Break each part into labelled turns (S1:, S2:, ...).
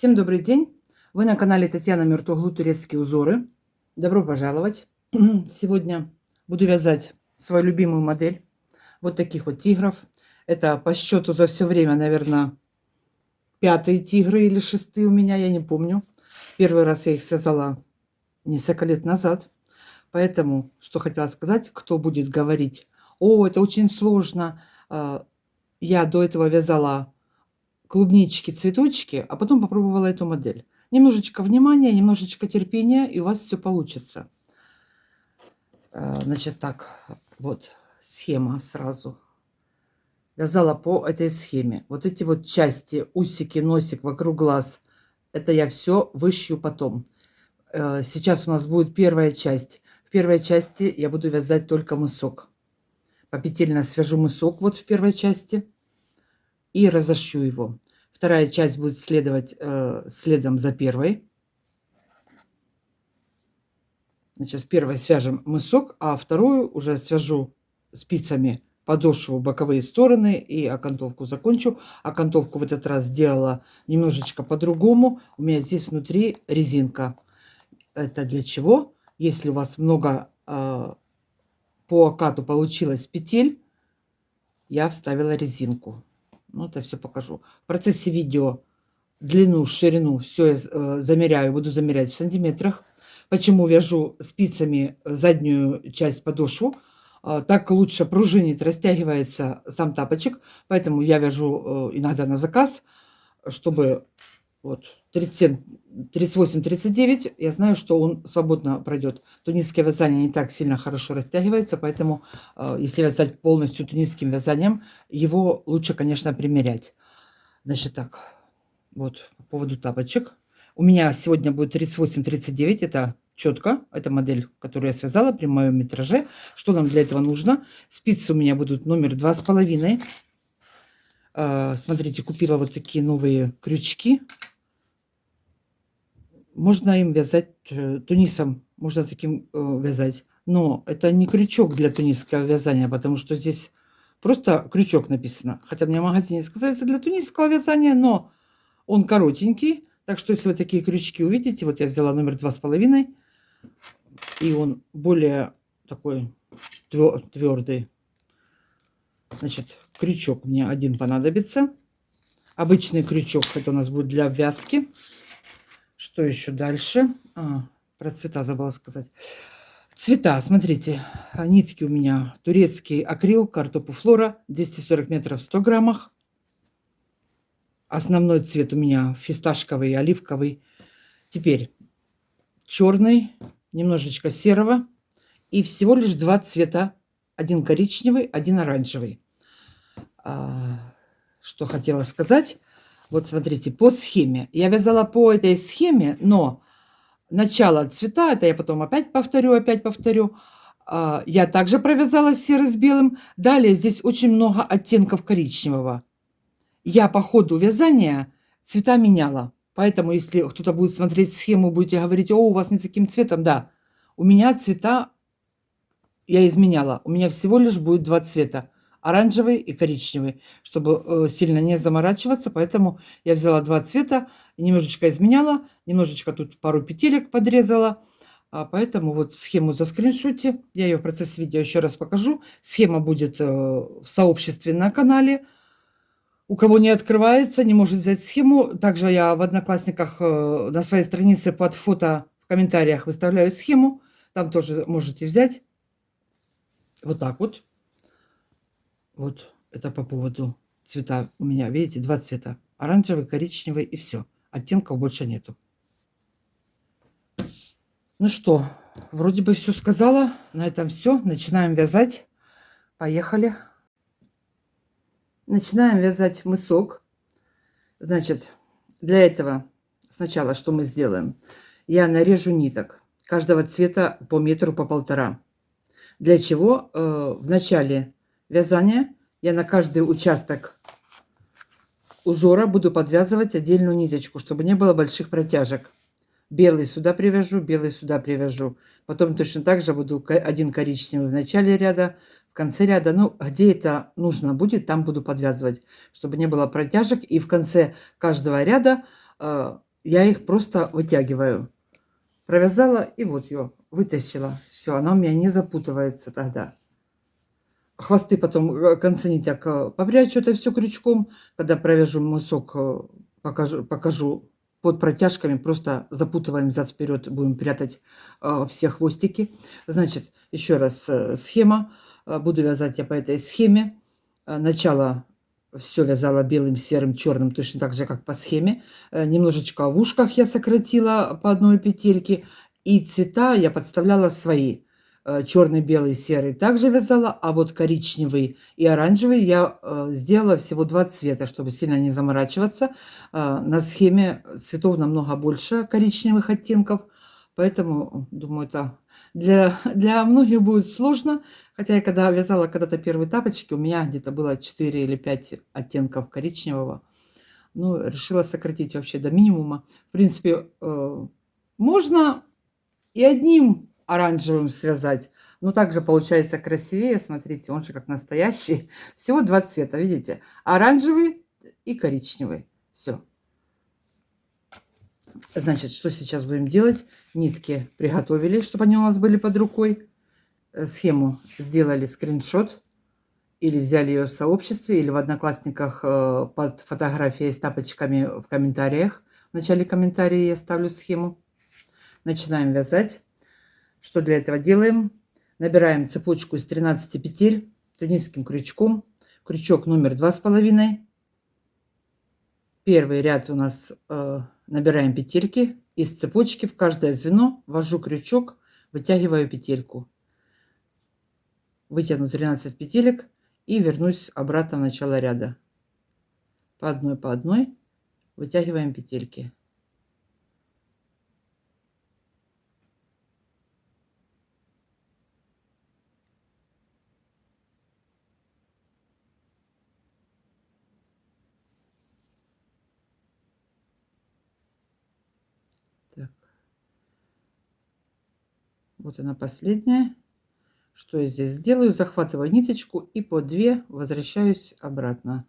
S1: Всем добрый день! Вы на канале Татьяна Мертоглу «Турецкие узоры». Добро пожаловать! Сегодня буду вязать свою любимую модель. Вот таких вот тигров. Это по счету за все время, наверное, 5-е тигры или 6-е у меня, я не помню. Первый раз я их связала несколько лет назад. Поэтому, что хотела сказать, кто будет говорить: «О, это очень сложно». Я до этого вязала клубнички, цветочки, а потом попробовала эту модель. Немножечко внимания, немножечко терпения, и у вас все получится. Значит, так, вот схема сразу. Вязала по этой схеме. Вот эти вот части, усики, носик вокруг глаз, это я все вышью потом. Сейчас у нас будет первая часть. В первой части я буду вязать только мысок. Попетельно свяжу мысок вот в первой части и разошью его. Вторая часть будет следовать следом за первой. Значит, в первой свяжем мысок, а вторую уже свяжу спицами подошву, боковые стороны и окантовку закончу. Окантовку в этот раз сделала немножечко по-другому. У меня здесь внутри резинка. Это для чего? Если у вас много по окату получилось петель, я вставила резинку. Ну, это все покажу. В процессе видео длину, ширину все я замеряю, буду замерять в сантиметрах. Почему вяжу спицами заднюю часть подошву? Так лучше пружинит, растягивается сам тапочек. Поэтому я вяжу иногда на заказ, чтобы вот 37, 38, 39, я знаю, что он свободно пройдет. Тунисское вязание не так сильно хорошо растягивается, поэтому если вязать полностью тунисским вязанием, его лучше, конечно, примерять. Значит так, вот по поводу тапочек. У меня сегодня будет 38-39, это четко, это модель, которую я связала при моем метраже. Что нам для этого нужно? Спицы у меня будут номер 2,5. Смотрите, купила вот такие новые крючки. Можно им вязать тунисом, можно таким вязать. Но это не крючок для тунисского вязания, потому что здесь просто крючок написано. Хотя мне в магазине сказали, это для тунисского вязания, но он коротенький. Так что если вы такие крючки увидите, вот я взяла номер 2,5, и он более такой твердый. Значит, крючок мне один понадобится. Обычный крючок, это у нас будет для вязки. Что еще дальше? Про цвета забыла сказать. Цвета, смотрите, нитки у меня турецкий акрил, картопу флора, 240 метров в 100 граммах. Основной цвет у меня фисташковый, оливковый. Теперь черный, немножечко серого. И всего лишь 2 цвета. Один коричневый, один оранжевый. Что хотела сказать. Вот смотрите, по схеме. Я вязала по этой схеме, но начало цвета, это я потом опять повторю. Я также провязала серый с белым. Далее здесь очень много оттенков коричневого. Я по ходу вязания цвета меняла. Поэтому, если кто-то будет смотреть схему, будете говорить: «О, у вас не таким цветом». Да, у меня цвета я изменяла. У меня всего лишь будет 2 цвета. Оранжевый и коричневый, чтобы сильно не заморачиваться. Поэтому я взяла 2 цвета, немножечко изменяла, немножечко тут пару петелек подрезала. Поэтому вот схему заскриншотьте. Я ее в процессе видео еще раз покажу. Схема будет в сообществе на канале. У кого не открывается, не может взять схему. Также я в Одноклассниках на своей странице под фото в комментариях выставляю схему. Там тоже можете взять. Вот так вот. Вот это по поводу цвета у меня. Видите, 2 цвета. Оранжевый, коричневый и все. Оттенков больше нету. Ну что, вроде бы все сказала. На этом все. Начинаем вязать. Поехали. Начинаем вязать мысок. Значит, для этого сначала что мы сделаем? Я нарежу ниток каждого цвета по метру, по 1,5. Для чего? В начале вязания я на каждый участок узора буду подвязывать отдельную ниточку, чтобы не было больших протяжек. Белый сюда привяжу, белый сюда привяжу. Потом точно так же буду один коричневый в начале ряда, в конце ряда. Ну, где это нужно будет, там буду подвязывать, чтобы не было протяжек. И в конце каждого ряда я их просто вытягиваю. Провязала и вот ее вытащила. Все, она у меня не запутывается тогда. Хвосты потом, концы ниток попрячу это все крючком. Когда провяжу мысок, покажу под протяжками, просто запутываем взад-вперед, будем прятать все хвостики. Значит, еще раз схема. Буду вязать я по этой схеме. Начало все вязала белым, серым, черным, точно так же, как по схеме. Немножечко в ушках я сократила по одной петельке. И цвета я подставляла свои. Черный, белый, серый также вязала, а вот коричневый и оранжевый я сделала всего 2 цвета, чтобы сильно не заморачиваться. На схеме цветов намного больше коричневых оттенков, поэтому, думаю, это для многих будет сложно. Хотя я когда вязала когда-то первые тапочки, у меня где-то было 4 или 5 оттенков коричневого. Ну, решила сократить вообще до минимума. В принципе, можно и одним оранжевым связать. Но также получается красивее. Смотрите, он же как настоящий. Всего 2 цвета, видите? Оранжевый и коричневый. Все. Значит, что сейчас будем делать? Нитки приготовили, чтобы они у нас были под рукой. Схему сделали скриншот. Или взяли ее в сообществе, или в Одноклассниках под фотографией с тапочками в комментариях. В начале комментария я ставлю схему. Начинаем вязать. Что для этого делаем? Набираем цепочку из 13 петель тунисским крючком. Крючок номер 2,5. Первый ряд у нас набираем петельки. Из цепочки в каждое звено ввожу крючок, вытягиваю петельку. Вытяну 13 петелек и вернусь обратно в начало ряда. По одной вытягиваем петельки. Так. Вот она последняя. Что я здесь сделаю? Захватываю ниточку и по 2 возвращаюсь обратно.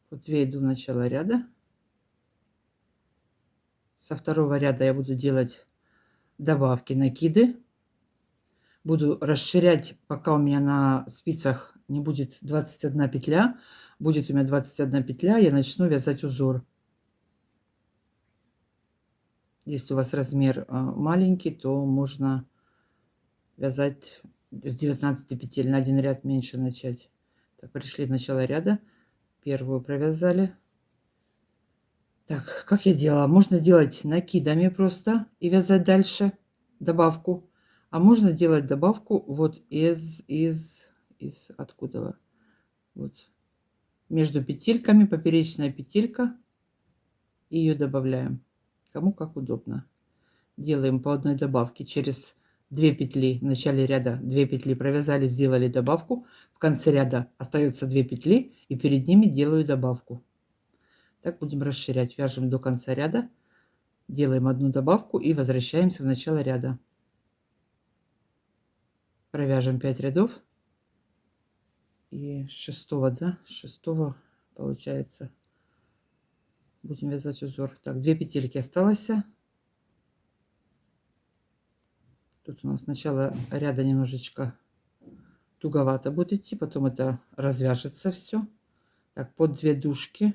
S1: По 2 иду в начало ряда. Со второго ряда я буду делать добавки, накиды. Буду расширять, пока у меня на спицах не будет 21 петля. Будет у меня 21 петля, я начну вязать узор. Если у вас размер маленький, то можно вязать с 19 петель, на один ряд меньше начать. Так, пришли в начало ряда, первую провязали. Так, как я делала? Можно делать накидами просто и вязать дальше добавку. А можно делать добавку вот из откуда? Вот между петельками, поперечная петелька, и ее добавляем. Кому как удобно. Делаем по одной добавке через 2 петли. В начале ряда 2 петли провязали, сделали добавку. В конце ряда остается 2 петли, и перед ними делаю добавку. Так будем расширять. Вяжем до конца ряда, делаем одну добавку и возвращаемся в начало ряда. Провяжем 5 рядов. И с 6, да, с 6 получается будем вязать узор. Так, 2 петельки осталось. Тут у нас начало ряда немножечко туговато будет идти, потом это развяжется все. Так, под 2 дужки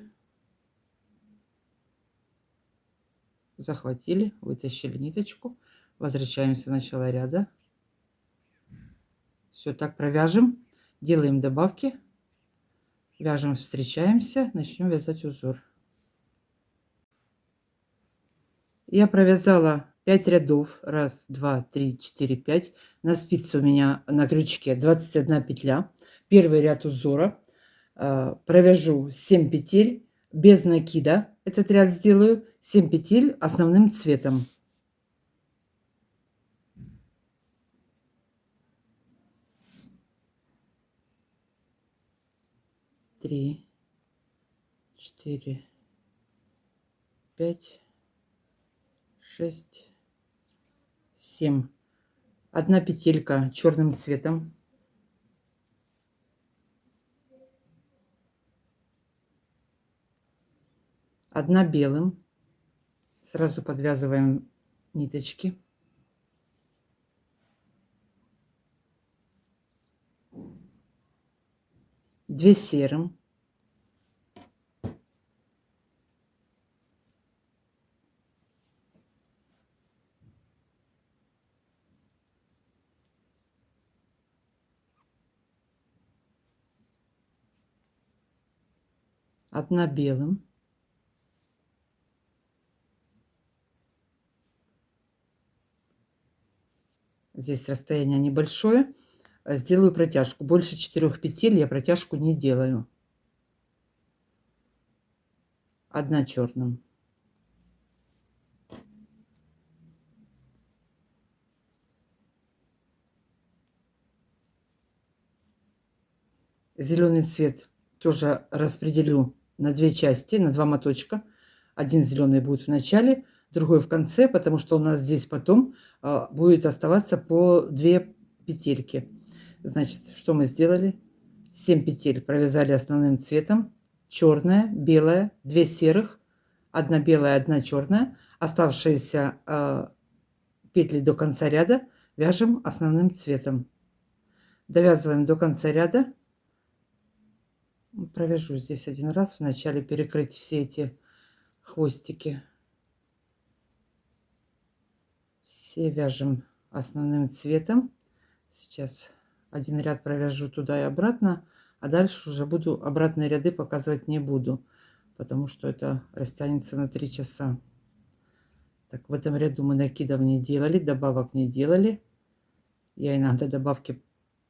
S1: захватили, вытащили ниточку, возвращаемся в начало ряда. Все, так провяжем, делаем добавки, вяжем, встречаемся, начнем вязать узор. Я провязала 5 рядов. 1, 2, 3, 4, 5. На спице у меня на крючке 21 петля. Первый ряд узора. Провяжу 7 петель без накида. Этот ряд сделаю 7 петель основным цветом. Три, 4, 5, 6, 7. Одна петелька черным цветом. Одна белым. Сразу подвязываем ниточки. Две серым. Одна белым. Здесь расстояние небольшое. Сделаю протяжку. Больше 4 петель я протяжку не делаю. Одна черным. Зеленый цвет тоже распределю на 2 части, на 2 моточка. Один зеленый будет в начале, другой в конце, потому что у нас здесь потом будет оставаться по 2 петельки. Значит, что мы сделали? 7 петель провязали основным цветом. Черная, белая, 2 серых, 1 белая, 1 черная. Оставшиеся петли до конца ряда вяжем основным цветом. Довязываем до конца ряда. Провяжу здесь один раз, вначале перекрыть все эти хвостики. Все вяжем основным цветом. Сейчас один ряд провяжу туда и обратно, а дальше уже буду обратные ряды показывать не буду, потому что это растянется на 3 часа. Так, в этом ряду мы накидов не делали, добавок не делали. Я иногда добавки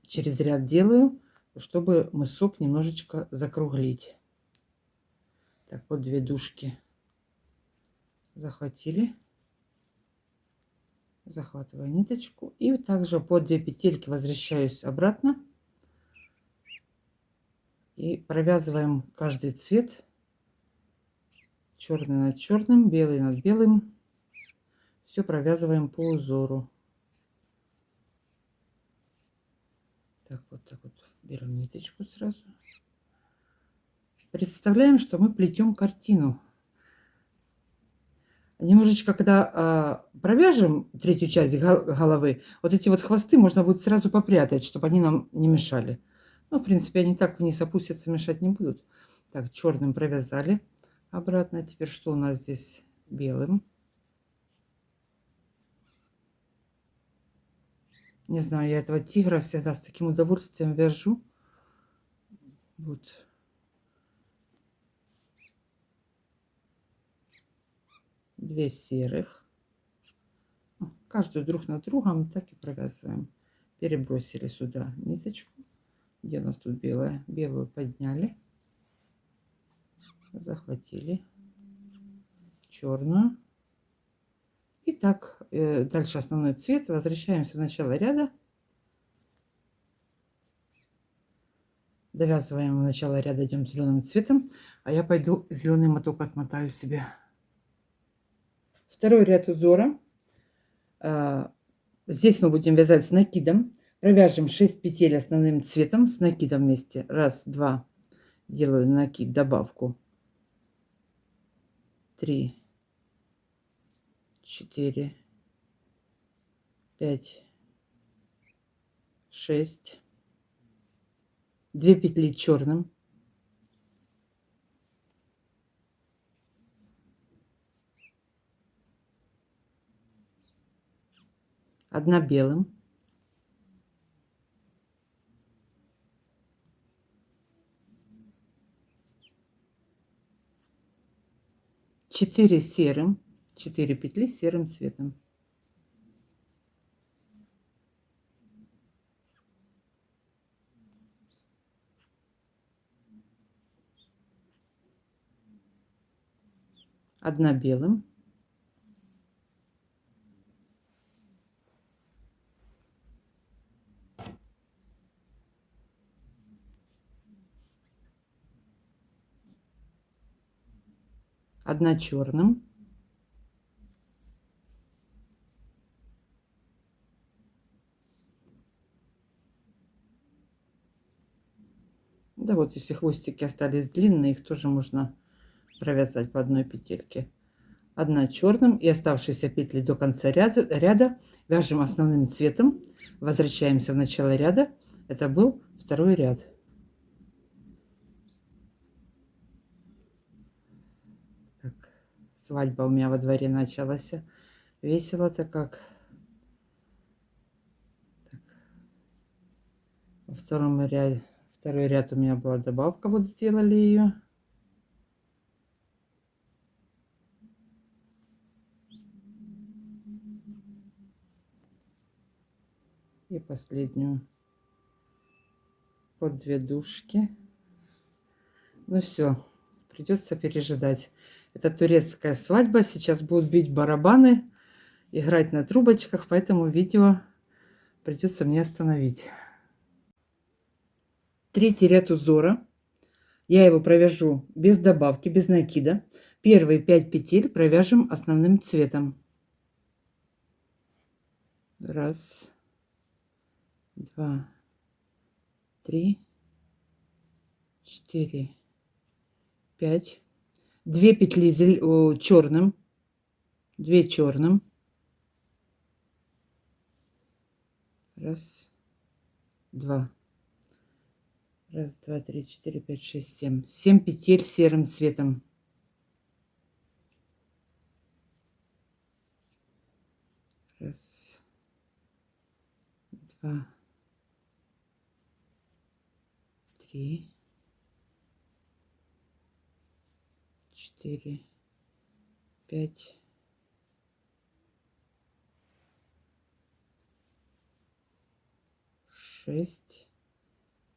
S1: через ряд делаю, чтобы мысок немножечко закруглить. Так, вот 2 дужки захватили. Захватываю ниточку и также по 2 петельки возвращаюсь обратно и провязываем каждый цвет. Черный над черным, белый над белым. Все провязываем по узору. Так вот берем ниточку сразу. Представляем, что мы плетем картину. Немножечко, когда провяжем третью часть головы, вот эти вот хвосты можно будет сразу попрятать, чтобы они нам не мешали. Ну, в принципе, они так вниз опустятся, мешать не будут. Так, черным провязали обратно. Теперь что у нас здесь? Белым. Не знаю, я этого тигра всегда с таким удовольствием вяжу. Вот. Две серых. Каждую друг над другом так и провязываем. Перебросили сюда ниточку. Где у нас тут белая? Белую подняли. Захватили. Черную. И так, дальше основной цвет. Возвращаемся в начало ряда. Довязываем в начало ряда, идем зеленым цветом. А я пойду зеленый моток отмотаю себе. Второй ряд узора. Здесь мы будем вязать с накидом. Провяжем 6 петель основным цветом с накидом вместе. Раз, два. Делаю накид, добавку. 3, 4, 5, 6. 2 петли черным. Одна белым. 4 серым. 4 петли серым цветом. Одна белым. Одна черным. Да, вот если хвостики остались длинные, их тоже можно провязать по одной петельке. Одна черным и оставшиеся петли до конца ряда вяжем основным цветом. Возвращаемся в начало ряда. Это был второй ряд. Так, свадьба у меня во дворе началась. Весело-то как. Так. Во втором ряде, второй ряд у меня была добавка, вот сделали ее. И последнюю под 2 дужки. Ну все, придется пережидать. Это турецкая свадьба. Сейчас будут бить барабаны, играть на трубочках, поэтому видео придется мне остановить. Третий ряд узора. Я его провяжу без добавки, без накида. Первые 5 петель провяжем основным цветом. Раз, два, три, 4, 5. 2 петли черным, 2 черным. Раз, два. Раз, два, три, 4, 5, 6, 7. 7 петель серым цветом. Раз, два, три, 4, 5, 6,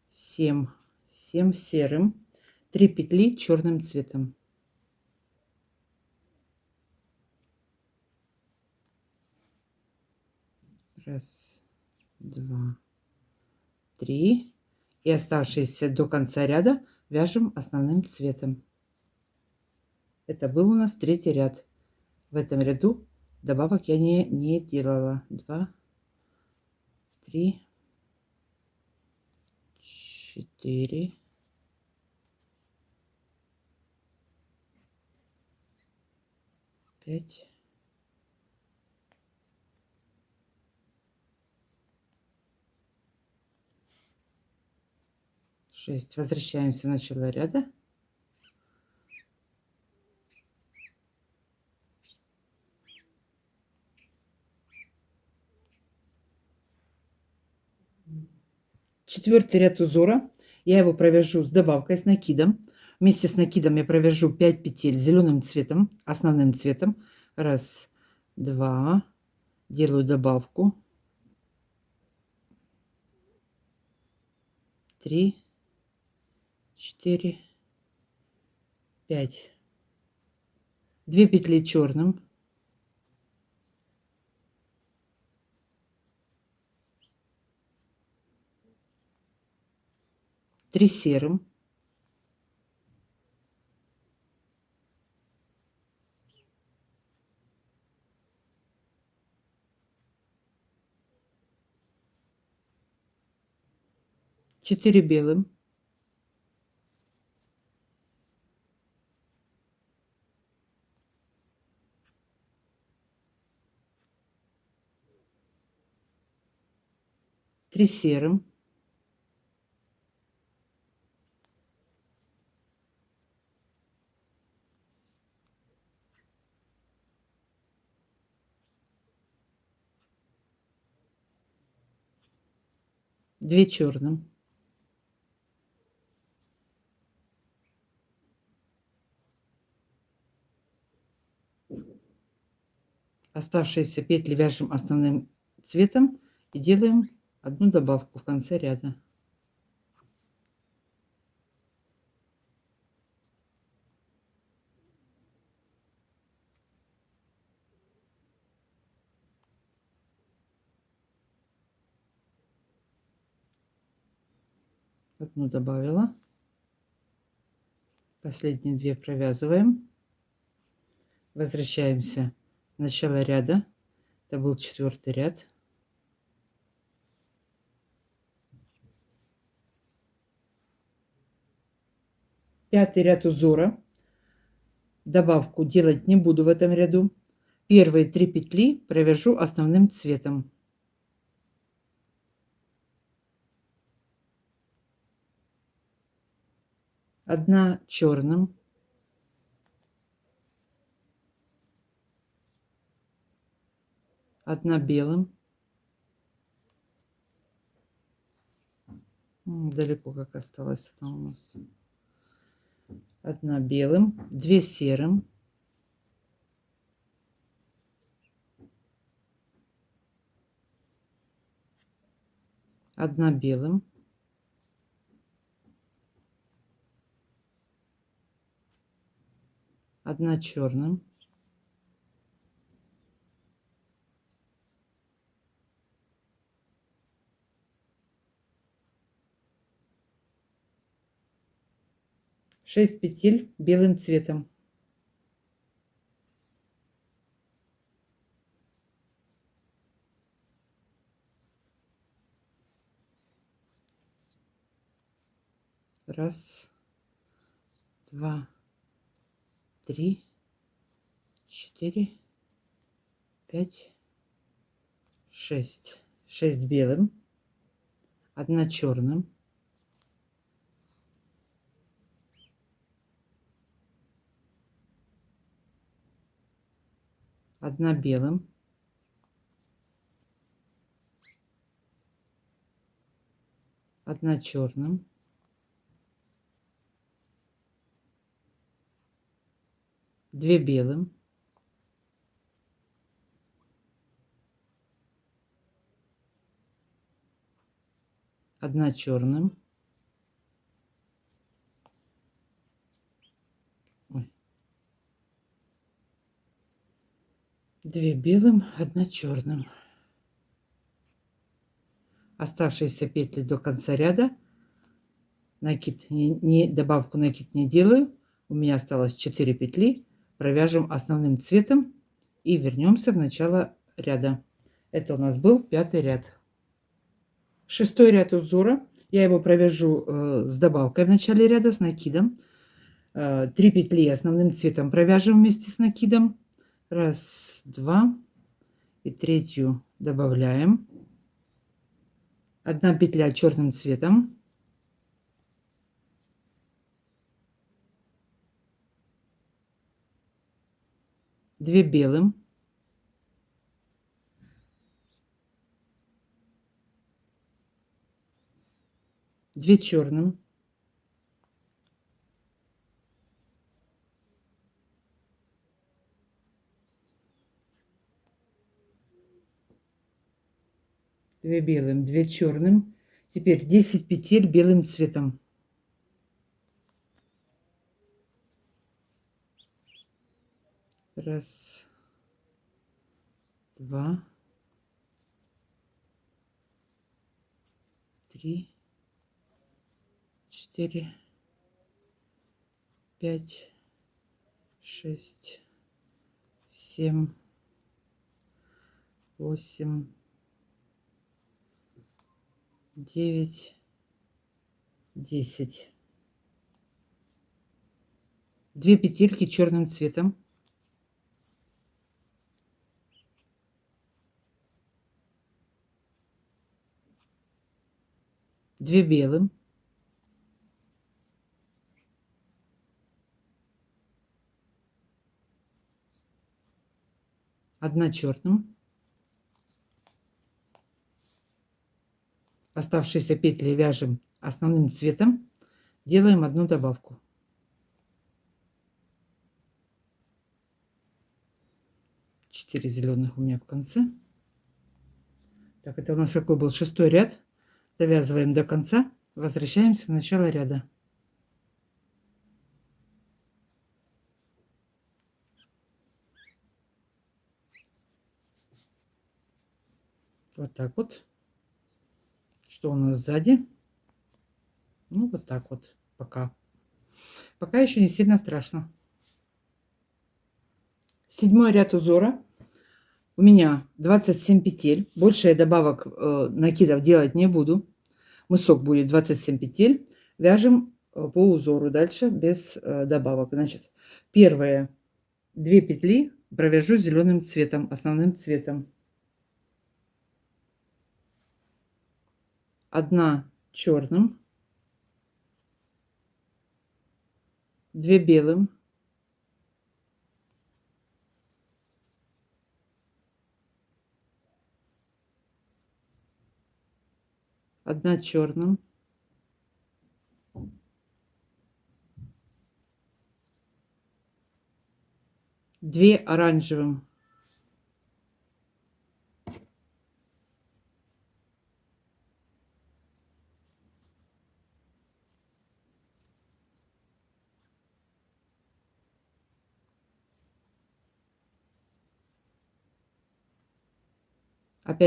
S1: 7. 7 серым. 3 петли черным цветом. Раз, два, три. И оставшиеся до конца ряда вяжем основным цветом. Это был у нас третий ряд. В этом ряду добавок я не делала. 2, 3, 4, 5, 6. Возвращаемся в начало ряда. Четвертый ряд узора. Я его провяжу с добавкой, с накидом. Вместе с накидом я провяжу 5 петель зеленым цветом, основным цветом. Раз, два. Делаю добавку. 3, 4, 5. 2 петли черным. 3 серым. 4 белым. 3 серым. 2 черным. Оставшиеся петли вяжем основным цветом и делаем одну добавку в конце ряда. Одну добавила. Последние 2 провязываем. Возвращаемся в начало ряда. Это был 4-й ряд. Пятый ряд узора. Добавку делать не буду в этом ряду. Первые 3 петли провяжу основным цветом. Одна черным, одна белым. Далеко как осталась она у нас. Одна белым, 2 серым, одна белым, одна черным, шесть петель белым цветом. Раз, два, три, 4, 5, 6. 6 белым, одна черным, одна белым, одна черным, две белым, одна черным, две белым, одна черным. Оставшиеся петли до конца ряда. Накид добавку накид не делаю. У меня осталось 4 петли. Провяжем основным цветом и вернемся в начало ряда. Это у нас был 5-й ряд. 6-й ряд узора. Я его провяжу с добавкой в начале ряда с накидом. 3 петли основным цветом провяжем вместе с накидом. Раз, два. И третью добавляем. Одна петля черным цветом. Две белым. Две черным. Две белым, две черным. Теперь 10 петель белым цветом. Раз, два, три, 4, 5, 6, 7, 8, 9, 10. 2 петельки черным цветом. Две белым. Одна черным. Оставшиеся петли вяжем основным цветом. Делаем одну добавку. Четыре зеленых у меня в конце. Так, это у нас какой был 6-й ряд. Довязываем до конца. Возвращаемся в начало ряда. Вот так вот. Что у нас сзади? Ну, вот так вот. Пока. Пока еще не сильно страшно. 7-й ряд узора. У меня 27 петель. Больше я добавок накидов делать не буду. Мысок будет 27 петель. Вяжем по узору дальше без добавок. Значит, Первые 2 петли провяжу зеленым цветом, основным цветом. 1 черным, 2 белым, 1 черным, 2 оранжевым,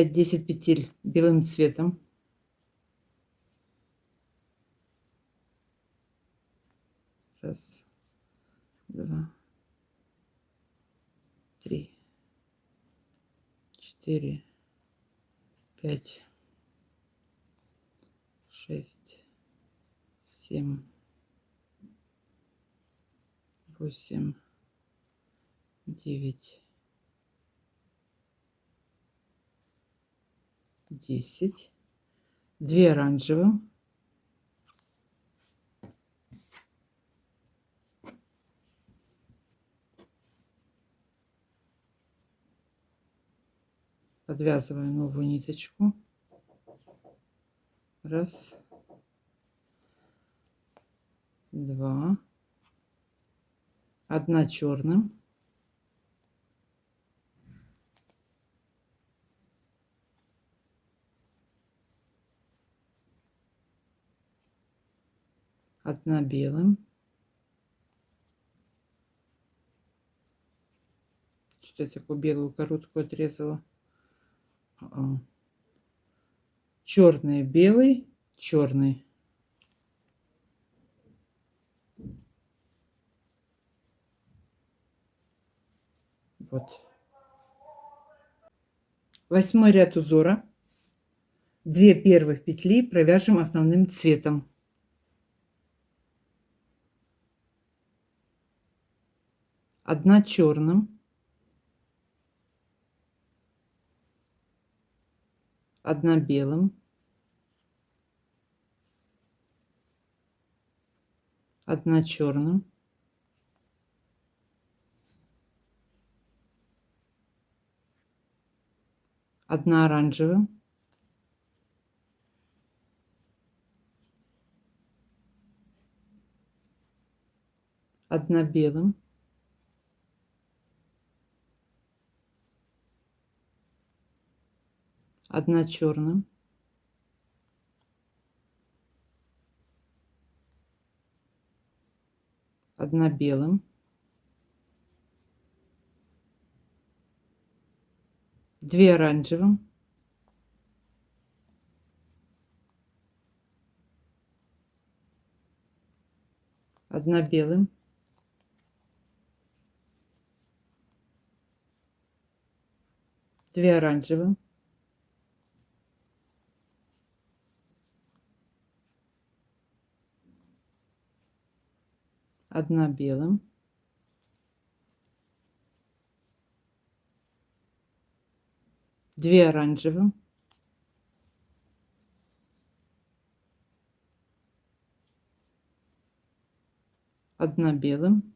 S1: 10 петель белым цветом. Раз, 2, 3, 4, 5, 6, 7, 8, 9, 10. 2 оранжевым, 1 новую ниточку. Раз, 2, 1 черным, 1 белым. Что я такую белую короткую отрезала? Черный, белый, черный. Вот. 8 ряд узора. 2 первых петли провяжем основным цветом. 1 черным, 1 белым, 1 черным, 1 оранжевым, 1 белым, 1 черным, 1 белым, 2 оранжевым, 1 белым, 2 оранжевым, 1 белым, 2 оранжевым, 1 белым,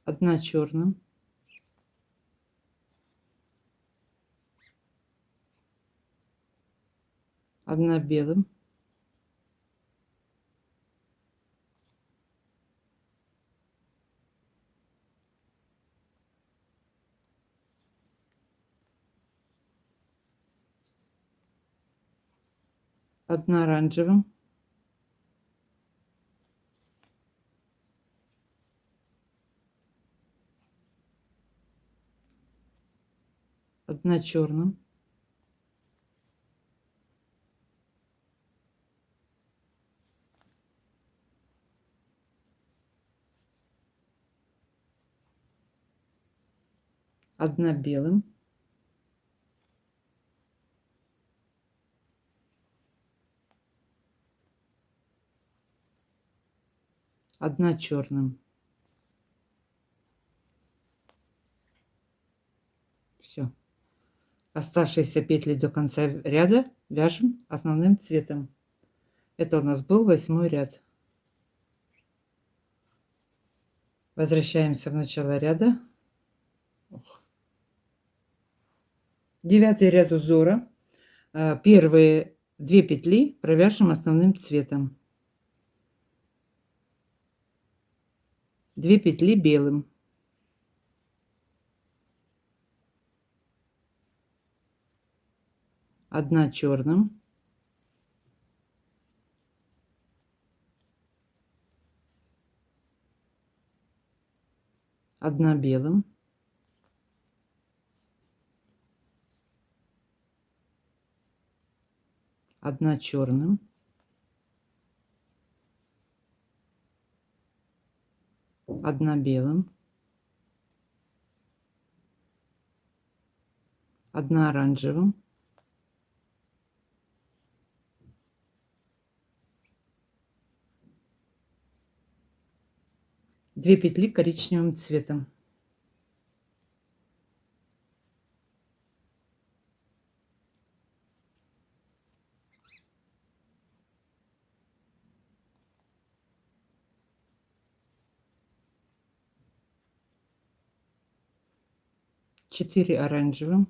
S1: 1 черным, 1 белым, 1 оранжевым, 1 черным, 1 белым, 1 черным. Все. Оставшиеся петли до конца ряда вяжем основным цветом. Это у нас был 8 ряд. Возвращаемся в начало ряда. 9 ряд узора. Первые 2 петли провяжем основным цветом. 2 петли белым. 1 черным. 1 белым. 1 черным. 1 белым. 1 оранжевым. 2 петли коричневым цветом. Четыре оранжевым.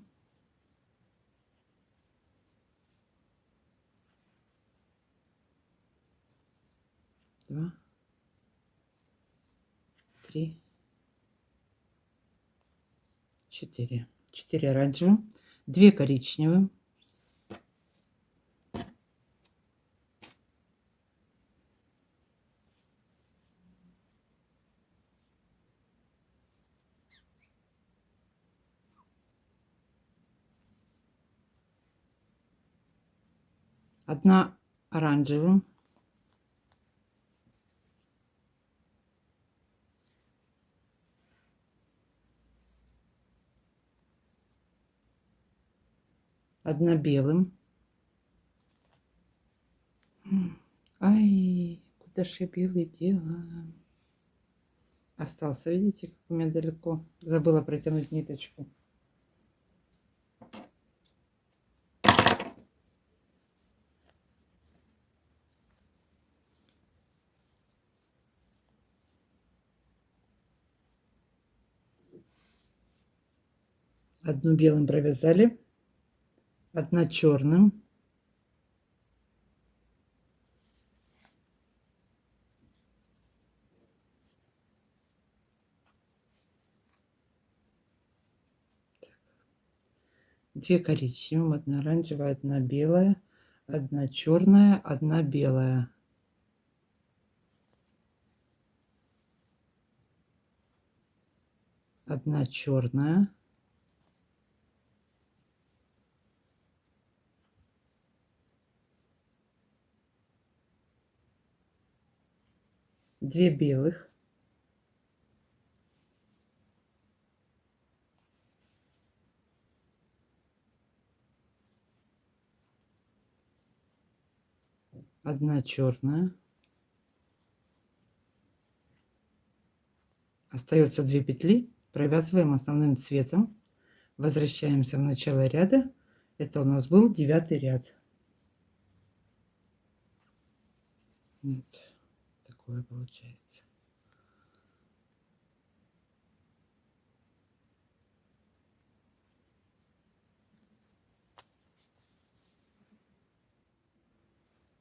S1: 2, 3, 4. 4 оранжевым. 2 коричневым. 1 оранжевым. 1 белым. Ай, куда ж я белый дела? Остался, видите, как у меня далеко. Забыла протянуть ниточку. Одну белым провязали. 1 черным. 2 коричневым, 1 оранжевая, 1 белая, 1 черная, 1 белая. 1 черная. 2 белых. 1 черная. Остается 2 петли. Провязываем основным цветом. Возвращаемся в начало ряда. Это у нас был 9 ряд. Вот такое получается.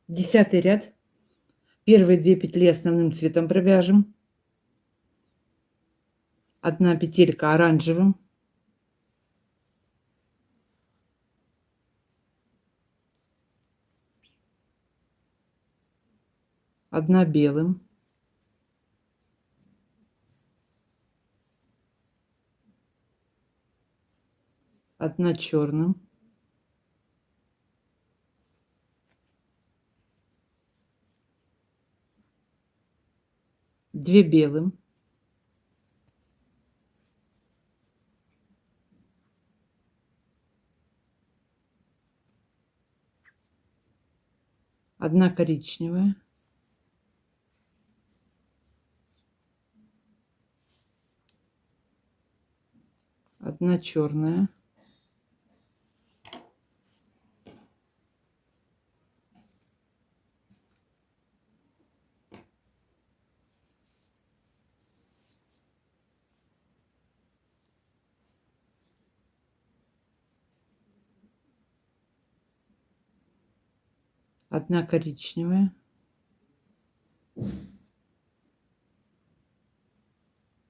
S1: Десятый ряд. Первые 2 петли основным цветом провяжем. 1 петелька оранжевым. 1 белым. 1 черным. 2 белым. 1 коричневая. Одна черная. Одна коричневая.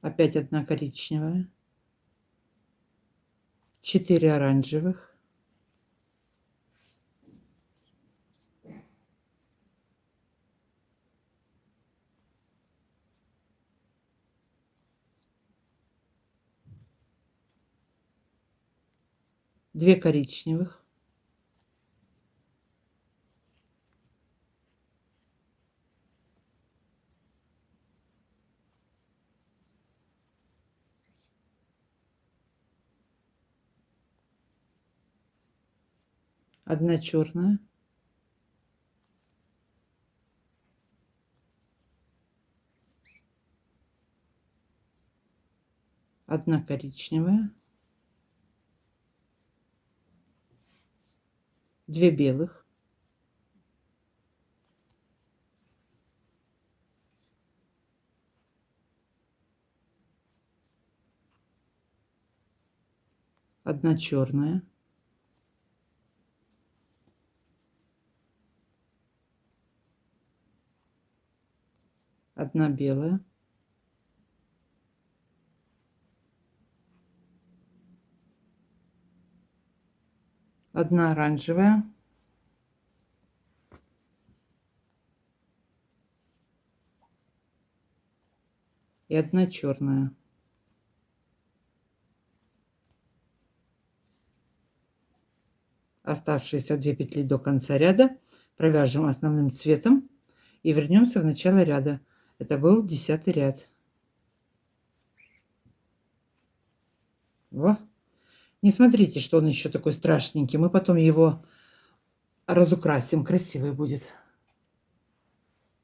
S1: Опять одна коричневая. 4 оранжевых. Две коричневых. Одна черная. Одна коричневая. Две белых. Одна черная. Одна белая. Одна оранжевая. И одна черная. Оставшиеся 2 петли до конца ряда провяжем основным цветом и вернемся в начало ряда. Это был 10-й ряд. Во. Не смотрите, что он еще такой страшненький. Мы потом его разукрасим. Красивый будет.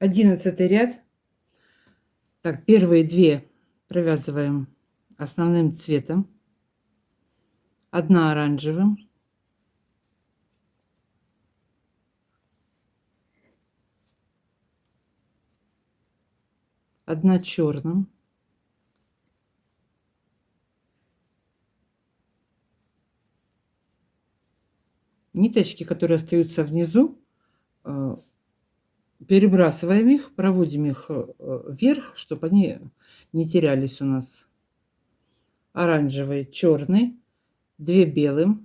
S1: 11-й ряд. Так, первые 2 провязываем основным цветом. Одна оранжевым. Одна черным. Ниточки, которые остаются внизу, перебрасываем их, проводим их вверх, чтобы они не терялись у нас. Оранжевый, черный, 2 белым.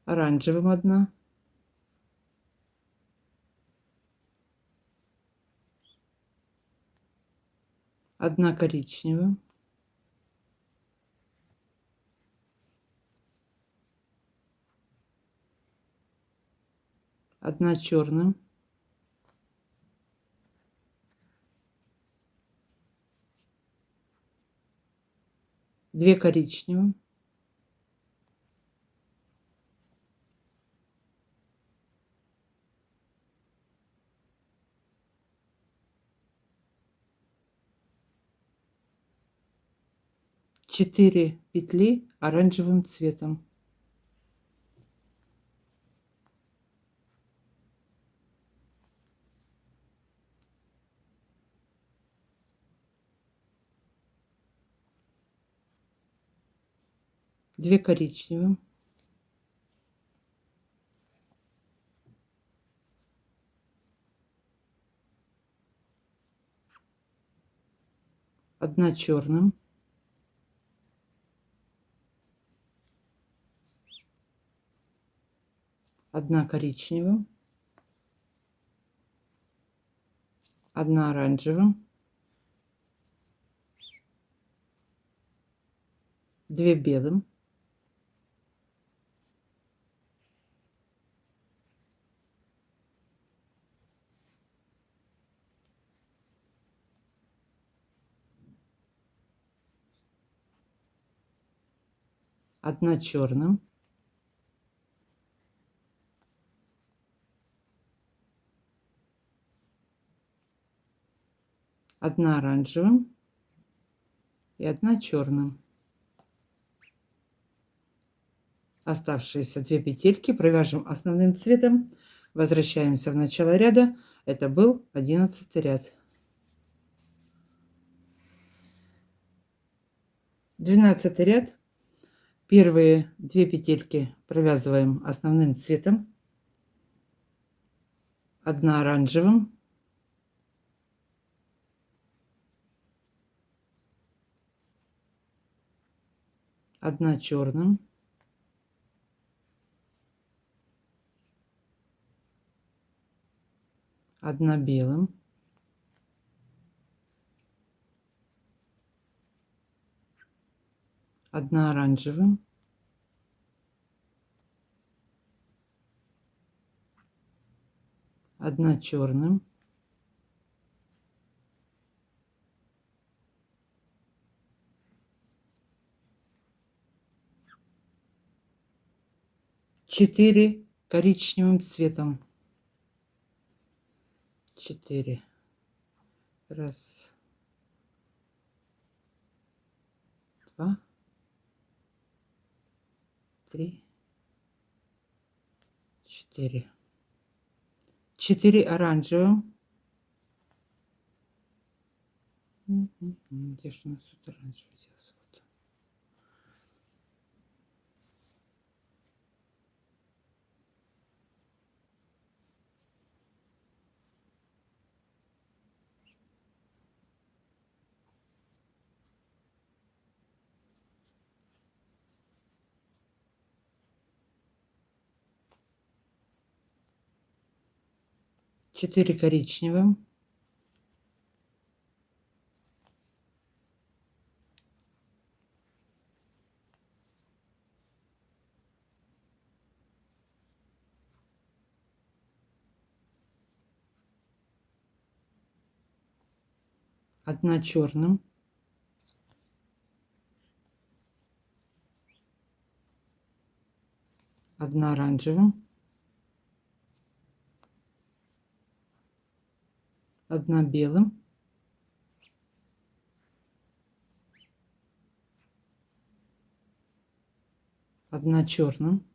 S1: Оранжевым одна. Одна коричневым. Одна черным. Две коричневым. Четыре петли оранжевым цветом. Две коричневым. Одна черным. Одна коричневым. Одна оранжевым. Две белым. Одна черным. одна оранжевым и одна черным. Оставшиеся 2 петельки провяжем основным цветом. Возвращаемся в начало ряда. Это был 11 ряд. 12 ряд. Первые 2 петельки провязываем основным цветом. Одна оранжевым, одна черным, одна белым, одна оранжевым, одна черным, четыре коричневым цветом. 4. Раз, два, три, 4. 4 оранжевым. Где же у нас тут оранжевый взялся? Вот. 4 коричневым. Одна черным, одна оранжевым, одна белым, одна черным,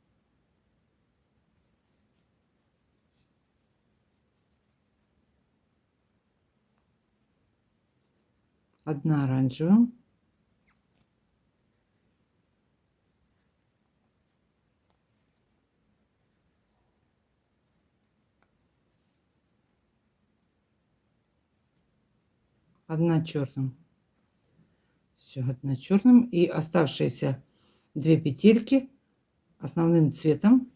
S1: одна оранжевым, одна черным. Все, одна черным. И оставшиеся 2 петельки основным цветом.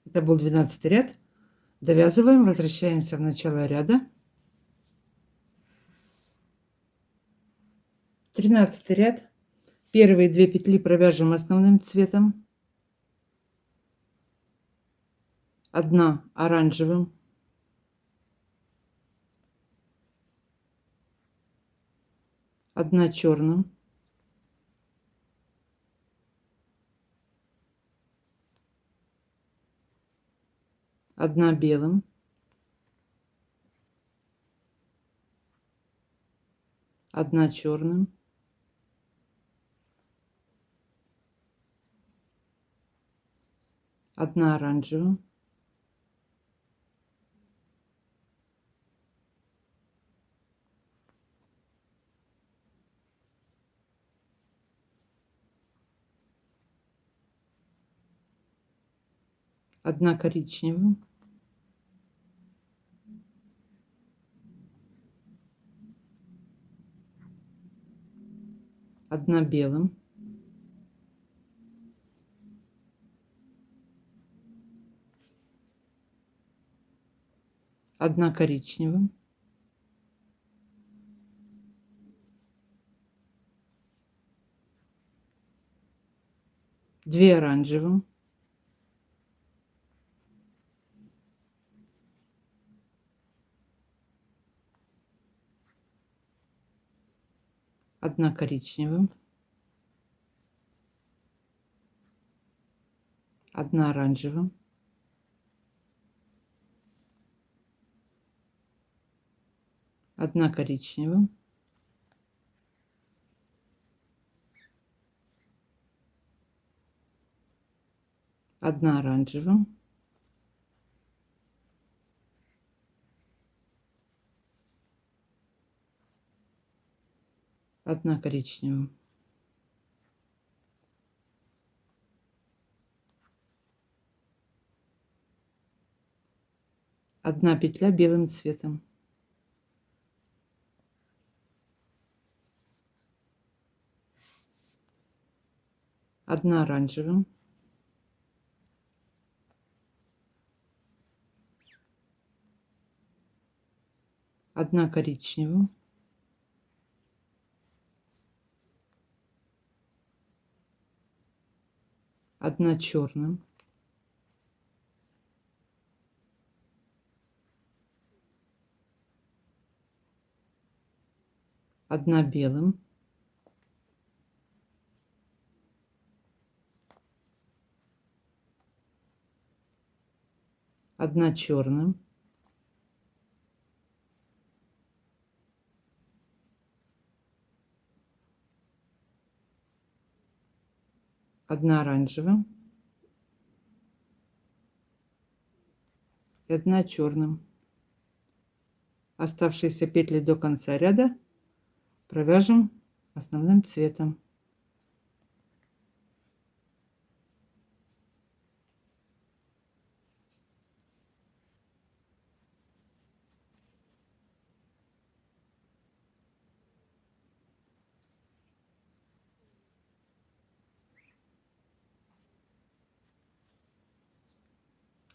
S1: Это был 12 ряд. Довязываем, возвращаемся в начало ряда. 13 ряд. Первые 2 петли провяжем основным цветом. Одна оранжевым, одна черным, одна белым, одна черным, одна оранжевым, одна коричневым, одна белым, одна коричневым, две оранжевым, одна коричневым, одна оранжевым, 1 коричневым, 1 оранжевым, 1 коричневым, 1 петля белым цветом, 1 оранжевым, 1 коричневым, 1 черным, 1 белым, 1 черным, 1 оранжевым и 1 черным. Оставшиеся петли до конца ряда провяжем основным цветом.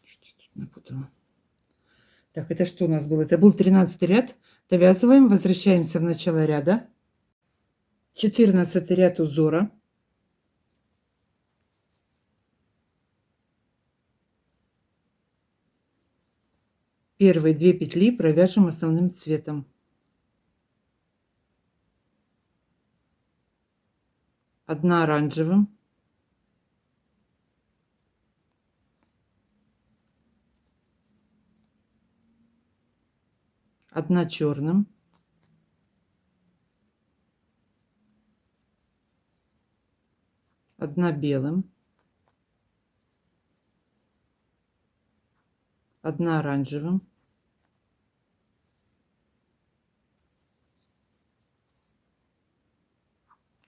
S1: Что тут напутала? Так, это что у нас было? Это был 13 ряд. Довязываем, возвращаемся в начало ряда. 14 ряд узора. Первые 2 петли провяжем основным цветом. 1 оранжевым, 1 черным, 1 белым, 1 оранжевым,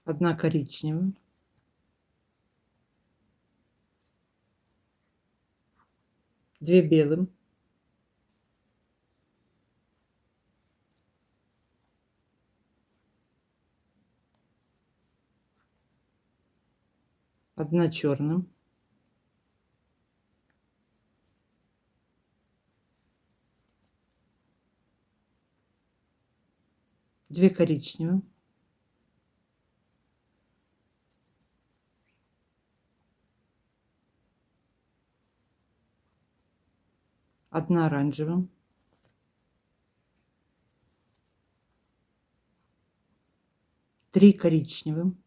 S1: 1 коричневым, 2 белым, 1 черным, 2 коричневым, 1 оранжевым, 3 коричневым,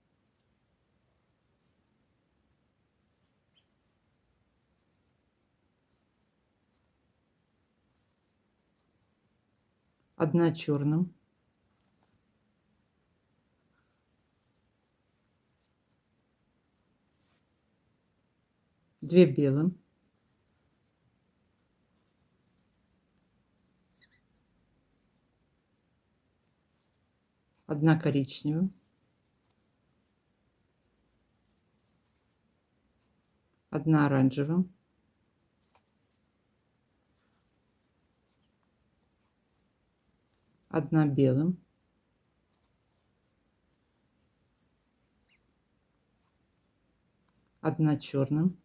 S1: 1 черным, 2 белым, 1 коричневым, 1 оранжевым, 1 белым, 1 черным,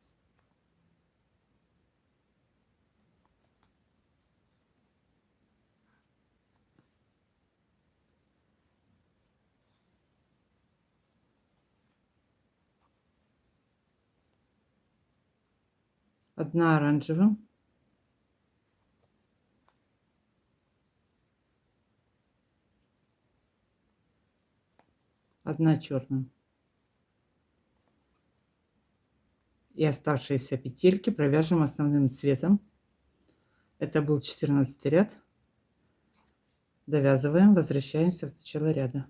S1: 1 оранжевым, 1 черным. И оставшиеся петельки провяжем основным цветом. Это был 14 ряд. Довязываем, возвращаемся в начало ряда.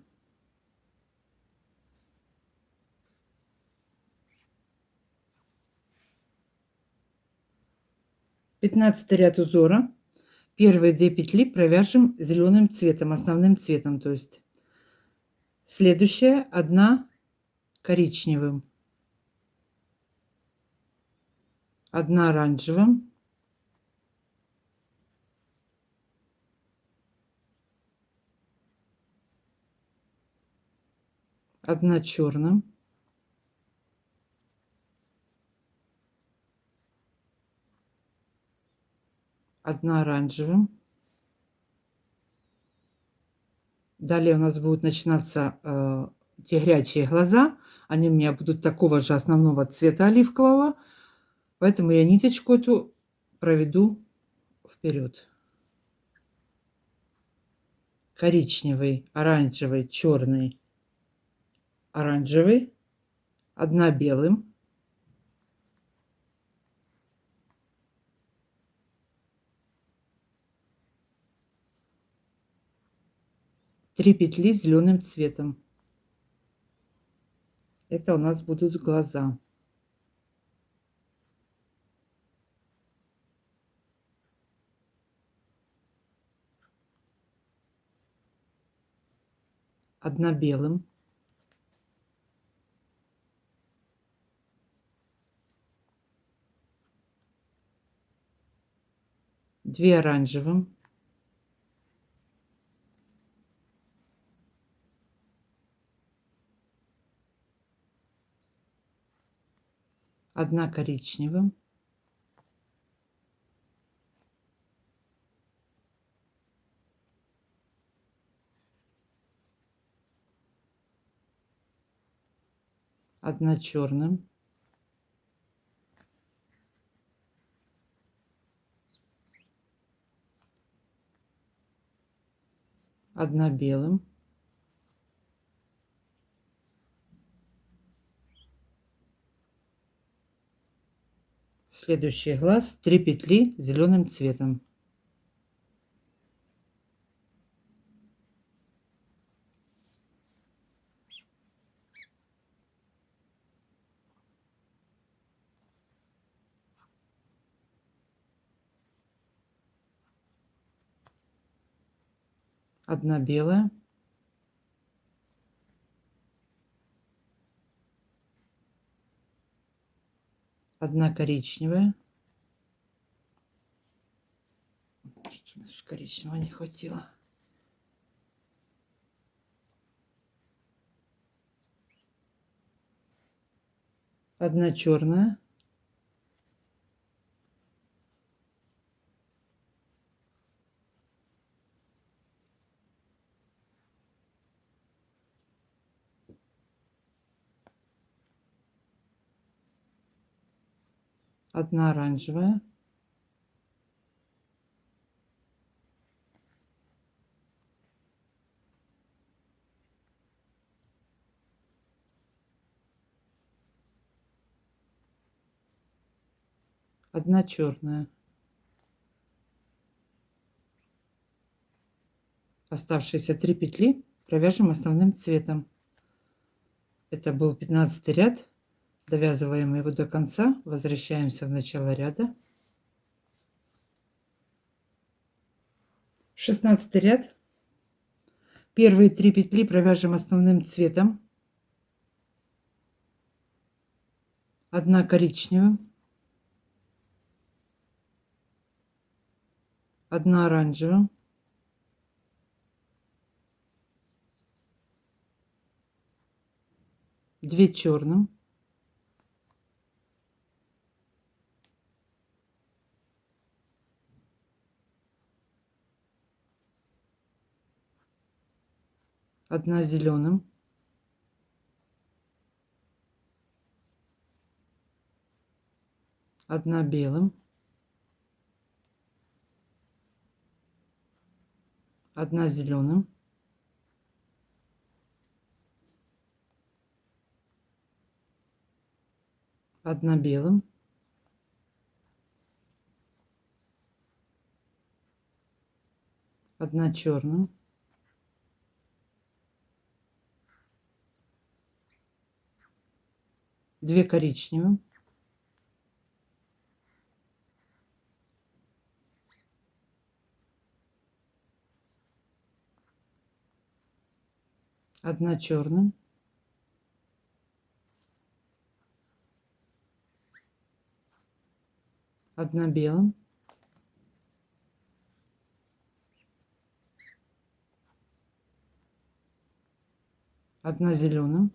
S1: Пятнадцатый ряд узора. Первые 2 петли провяжем зеленым цветом, основным цветом, то есть. Следующая 1 коричневым, 1 оранжевым, 1 черным, 1 оранжевым. Далее у нас будут начинаться те горячие глаза. Они у меня будут такого же основного цвета оливкового. Поэтому я ниточку эту проведу вперед. Коричневый, оранжевый, черный, оранжевый, 1 белым, 3 петли зеленым цветом. Это у нас будут глаза. Одна белым, 2 оранжевым, 1 коричневым, 1 черным, 1 белым, 3 петли зеленым цветом. Одна белая, 1 коричневая. Что мне коричневого не хватило. 1 черная, 1 оранжевая, 1 черная. Оставшиеся 3 петли провяжем основным цветом. Это был 15 ряд. Довязываем его до конца. Возвращаемся в начало ряда. 16 ряд. Первые 3 петли провяжем основным цветом. 1 коричневым, 1 оранжевым, 2 черным, 1 зеленым, 1 белым, 1 зеленым, 1 белым, 1 черным, 2 коричневым, 1 черным, 1 белым, 1 зеленым,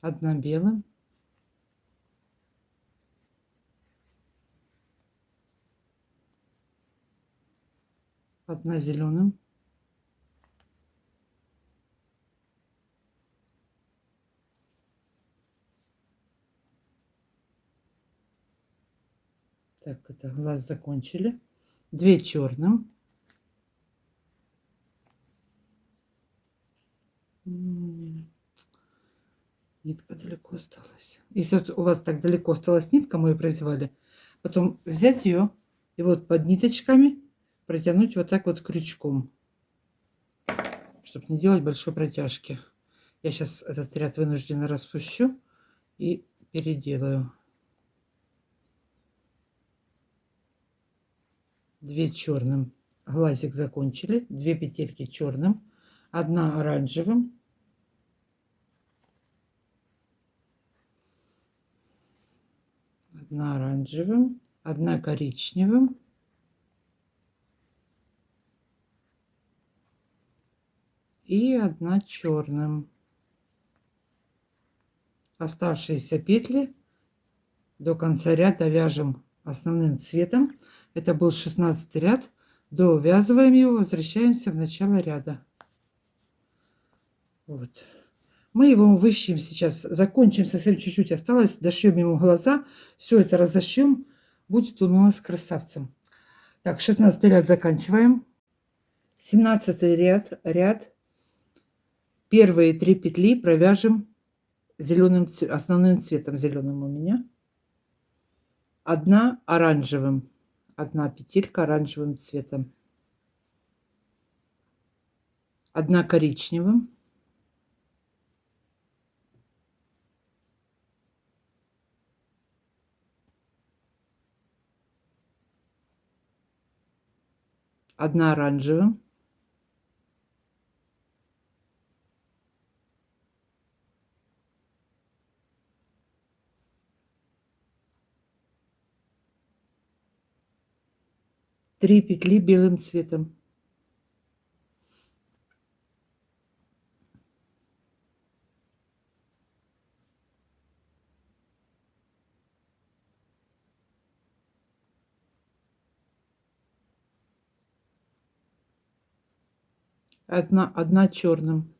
S1: 1 белым, 1 зеленым, 2 это глаз закончили, 2 черным, нитка далеко осталась. Если вот у вас так далеко осталась нитка, мы ее произвали, потом взять ее и вот под ниточками протянуть вот так вот крючком, чтобы не делать большой протяжки. Я сейчас этот ряд вынужденно распущу и переделаю. 2 черным, глазик закончили, 2 петельки черным, 1 оранжевым, 1 оранжевым, 1 коричневым, и 1 черным. Оставшиеся петли до конца ряда вяжем основным цветом. Это был 16 ряд. Довязываем его, возвращаемся в начало ряда. Вот. Мы его вышьем сейчас, закончим, совсем чуть-чуть осталось, дошьем ему глаза, все это разошьем, будет он у нас красавцем. Так, 16 ряд заканчиваем. 17 ряд, первые 3 петли провяжем зеленым, основным цветом зеленым у меня. 1 оранжевым, 1 петелька оранжевым цветом, 1 коричневым, 1 оранжевым, 3 петли белым цветом, 1 черным,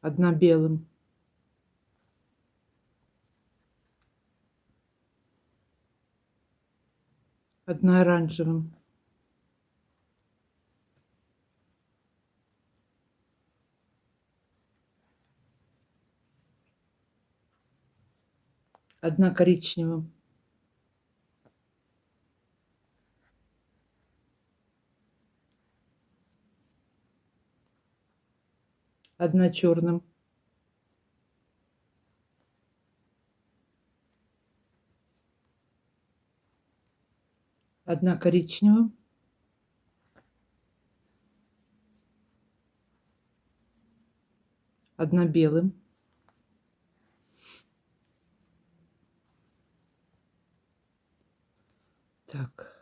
S1: 1 белым, 1 оранжевым, 1 коричневым, 1 черным, 1 коричневым, 1 белым,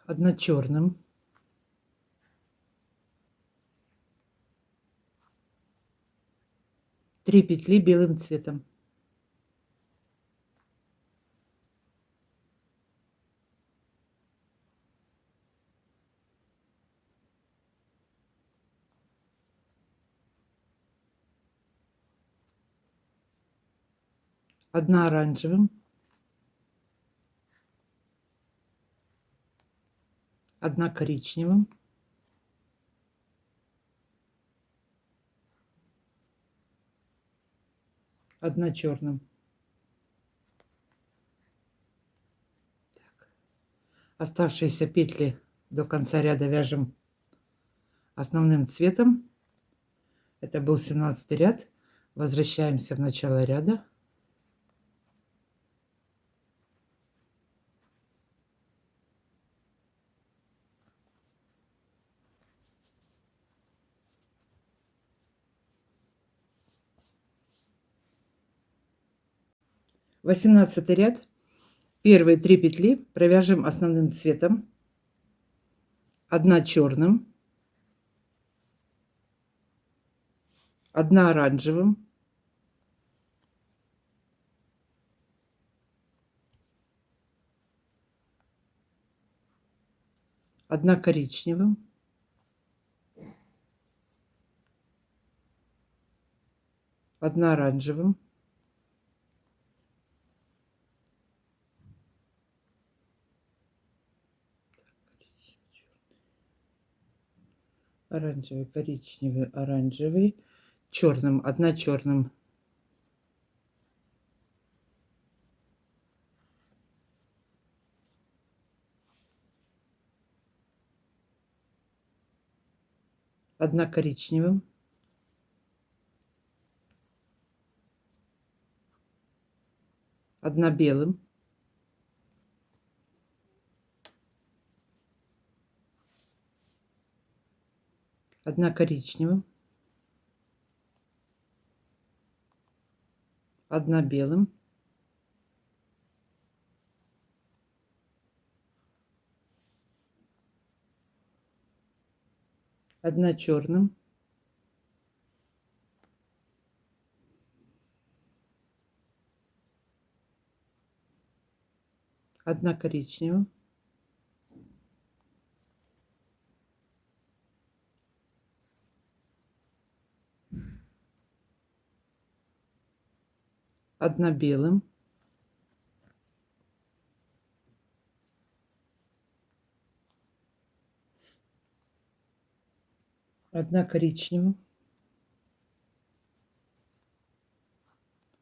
S1: 1 черным, 3 петли белым цветом, 1 оранжевым, 1 коричневым, 1 черным. Так. Оставшиеся петли до конца ряда вяжем основным цветом. Это был 17 ряд. Возвращаемся в начало ряда. Восемнадцатый ряд. Первые 3 петли провяжем основным цветом. 1 черным, 1 оранжевым, 1 коричневым, 1 оранжевым, 1 черным, 1 черным, 1 коричневым, 1 белым, 1 коричневым, 1 белым, 1 черным, 1 коричневым, 1 белым, 1 коричневым,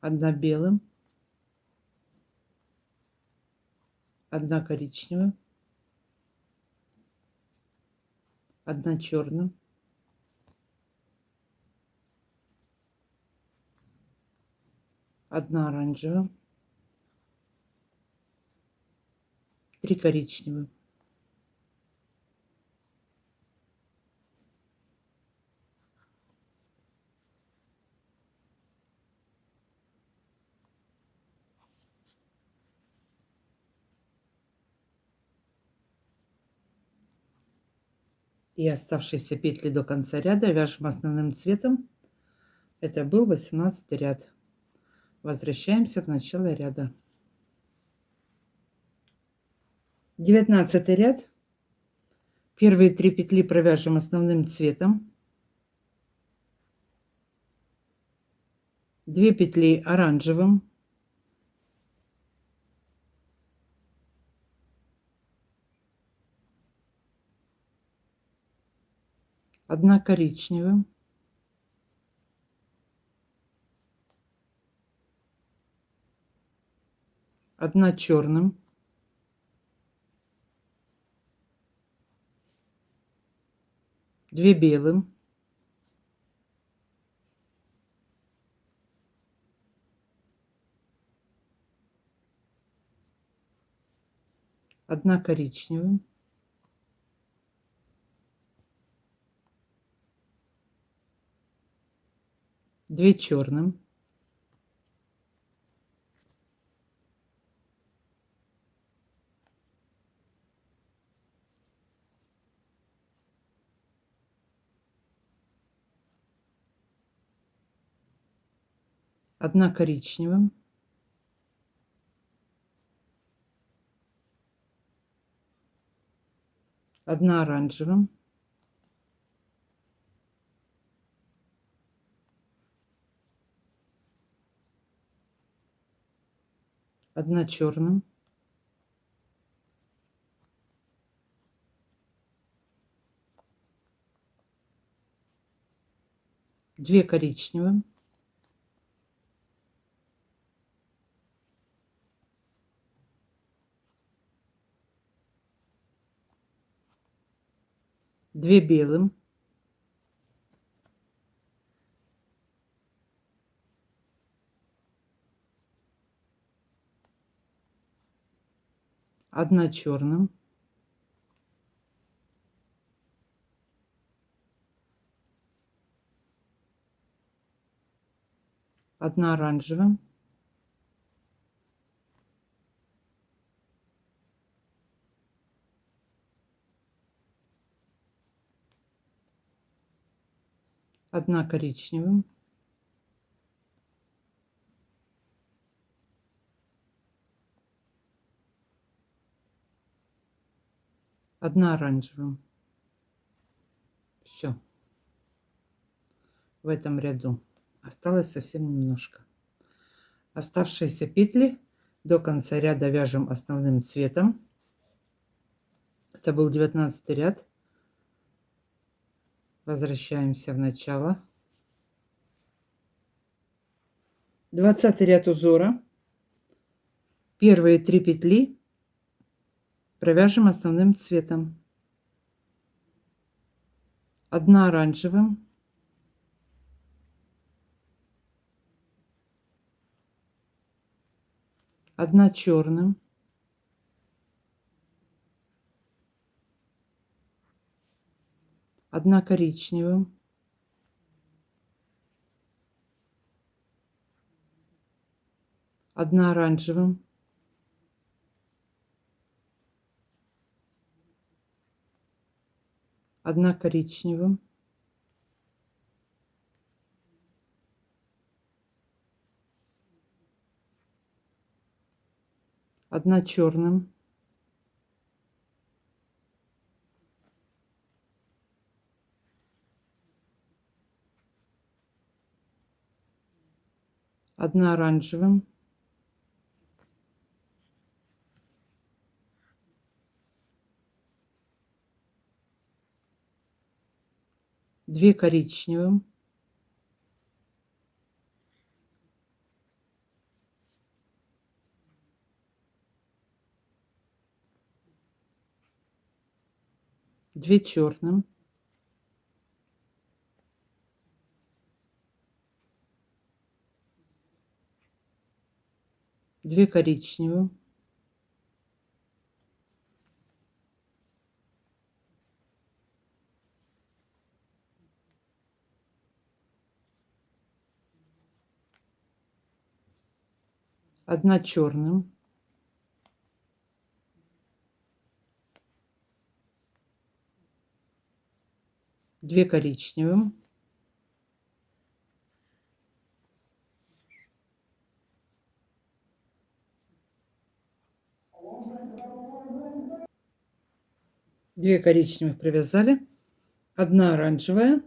S1: 1 белым, 1 коричневым, 1 черным, 1 оранжевым, 3 коричневым. И оставшиеся петли до конца ряда вяжем основным цветом. Это был 18 ряд. Возвращаемся в начало ряда. 19 ряд. Первые 3 петли провяжем основным цветом. 2 петли оранжевым, 1 коричневым, 1 черным, 2 белым, 1 коричневым, 2 черным, 1 коричневым, 1 оранжевым, 1 черным, 2 коричневым, 2 белым, одна черным, одна оранжевым, одна коричневым, одна оранжевым. Все. В этом ряду осталось совсем немножко. Оставшиеся петли до конца ряда вяжем основным цветом. Это был 19 ряд. Возвращаемся в начало. 20 ряд узора. Первые 3 петли провяжем основным цветом. Одна оранжевым, одна черным, одна коричневым, одна оранжевым, одна коричневым, одна черным, одна оранжевым, две коричневым, две черным, две коричневым, одна черным, две коричневым, две коричневых провязали, одна оранжевая,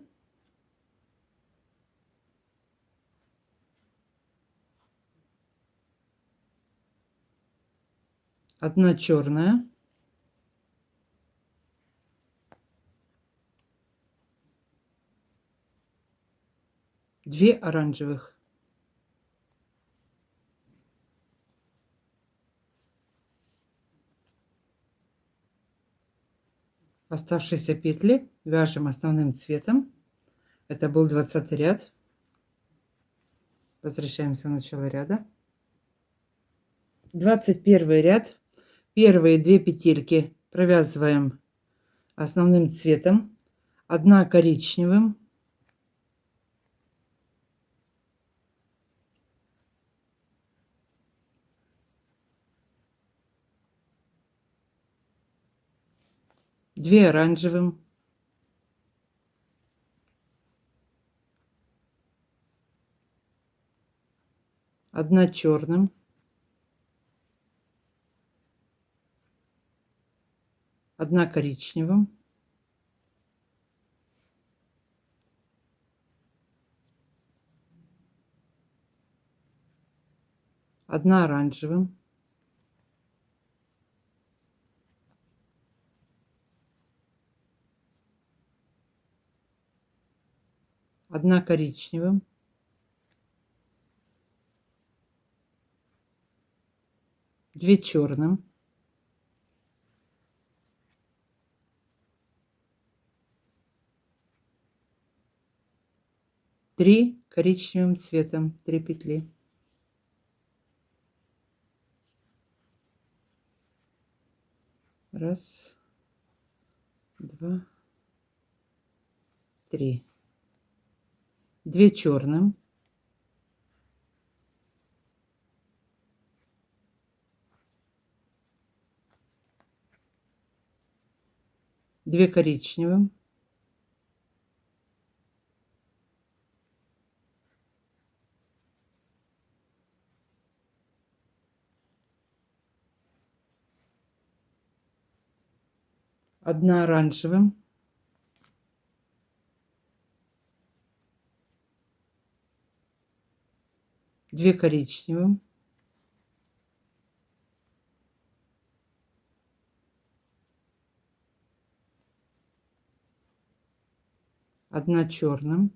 S1: одна черная, две оранжевых, оставшиеся петли вяжем основным цветом. Это был 20 ряд. Возвращаемся в начало ряда. 21 ряд. Первые 2 петельки провязываем основным цветом, одна коричневым, две оранжевым, одна черным, одна коричневым, одна оранжевым, одна коричневым, две черным, три коричневым цветом, 3 петли, Раз, два, три. 2 черным. 2 коричневым. 1 оранжевым. 2 коричневым. 1 черным.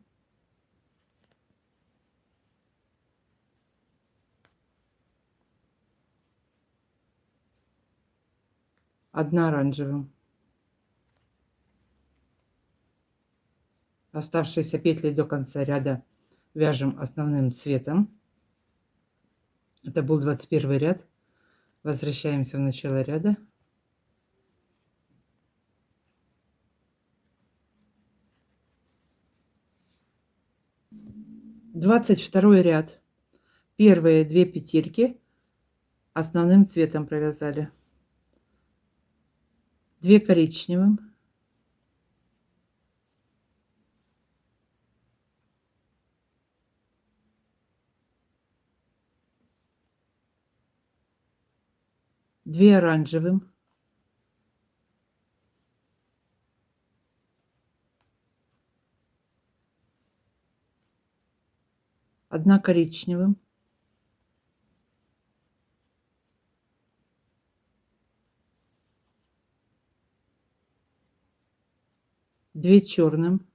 S1: 1 оранжевым. Оставшиеся петли до конца ряда вяжем основным цветом. Это был 21 ряд. Возвращаемся в начало ряда. Двадцать второй ряд. Первые 2 петельки основным цветом провязали. 2 коричневым. 2 оранжевым. 1 коричневым. 2 черным.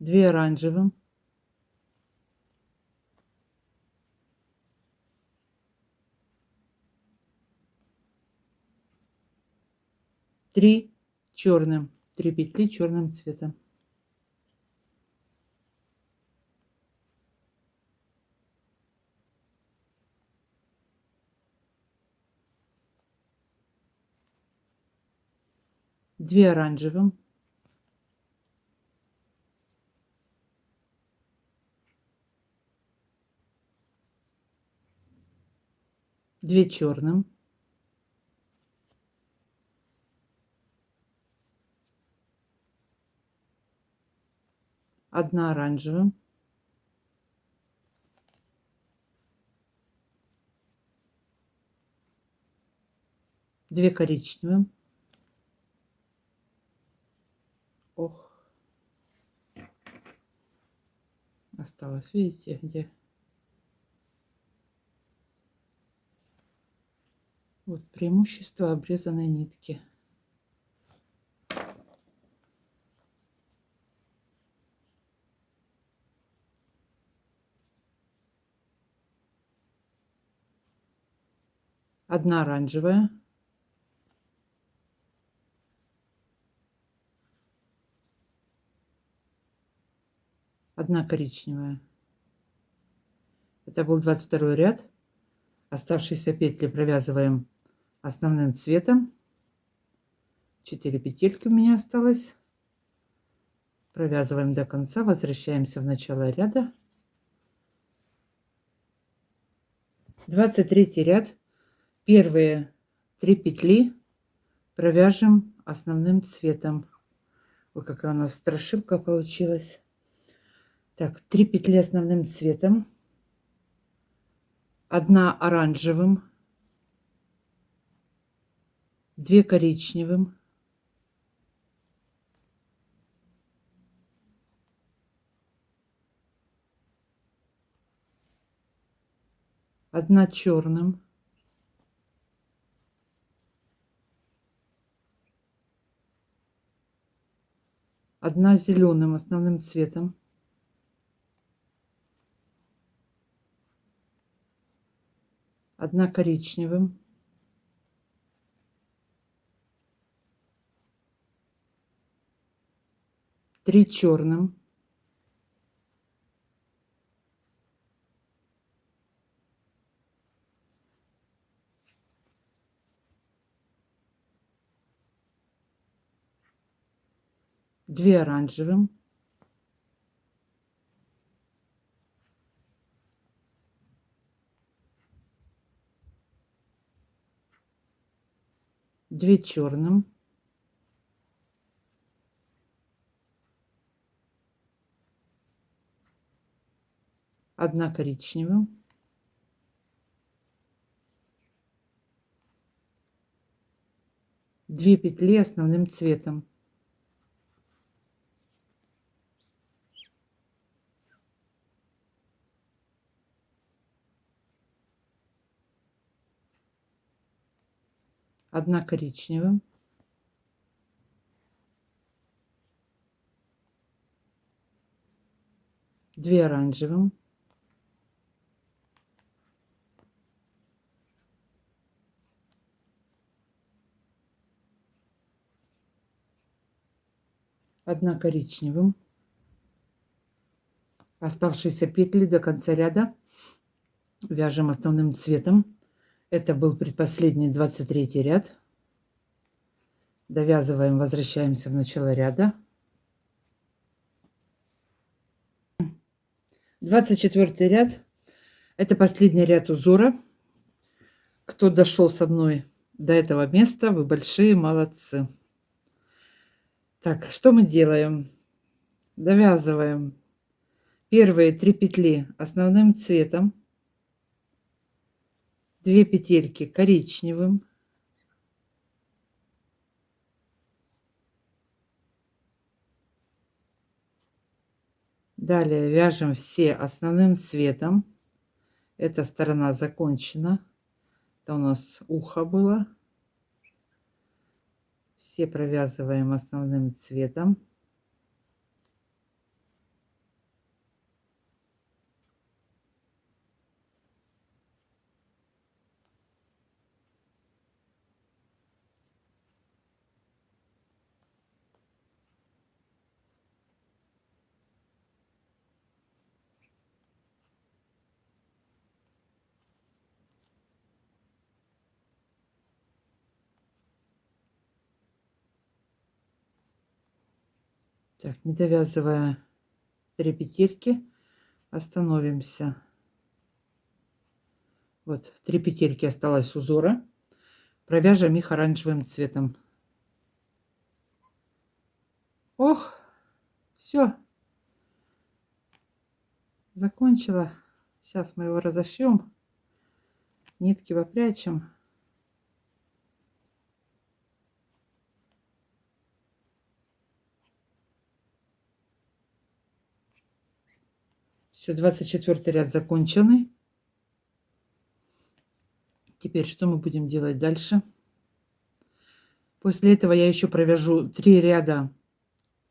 S1: 2 оранжевым. 3 черным. 3 петли черным цветом. Две оранжевым. 2 черным. 1 оранжевым. 2 коричневым. Ох, осталось, видите, где? Вот преимущество обрезанной нитки. Одна оранжевая. 1 коричневая. Это был 22 ряд. Оставшиеся петли провязываем основным цветом. 4 петельки у меня осталось. Провязываем до конца. Возвращаемся в начало ряда. 23 ряд. Первые 3 петли провяжем основным цветом. Ой, какая у нас страшилка получилась. Так, 3 петли основным цветом. 1 оранжевым. 2 коричневым. 1 черным. 1 зеленым основным цветом. 1 коричневым. 3 черным. 2 оранжевым, 2 черным, 1 коричневым, 2 петли основным цветом, 1 коричневым, 2 оранжевым, 1 коричневым. Оставшиеся петли до конца ряда вяжем основным цветом. Это был предпоследний 23 ряд. Довязываем, возвращаемся в начало ряда. 24 ряд. Это последний ряд узора. Кто дошел со мной до этого места, вы большие молодцы. Так, что мы делаем? Довязываем первые 3 петли основным цветом, 2 петельки коричневым, далее вяжем все основным цветом. Эта сторона закончена. Это у нас ухо было. Все провязываем основным цветом. Так, не довязывая 3 петельки, остановимся. Вот 3 петельки осталось узора. Провяжем их оранжевым цветом. Ох, все, закончила. Сейчас мы его разошьем, нитки попрячем. Все, 24 ряд законченный. Теперь что мы будем делать дальше? После этого я еще провяжу 3 ряда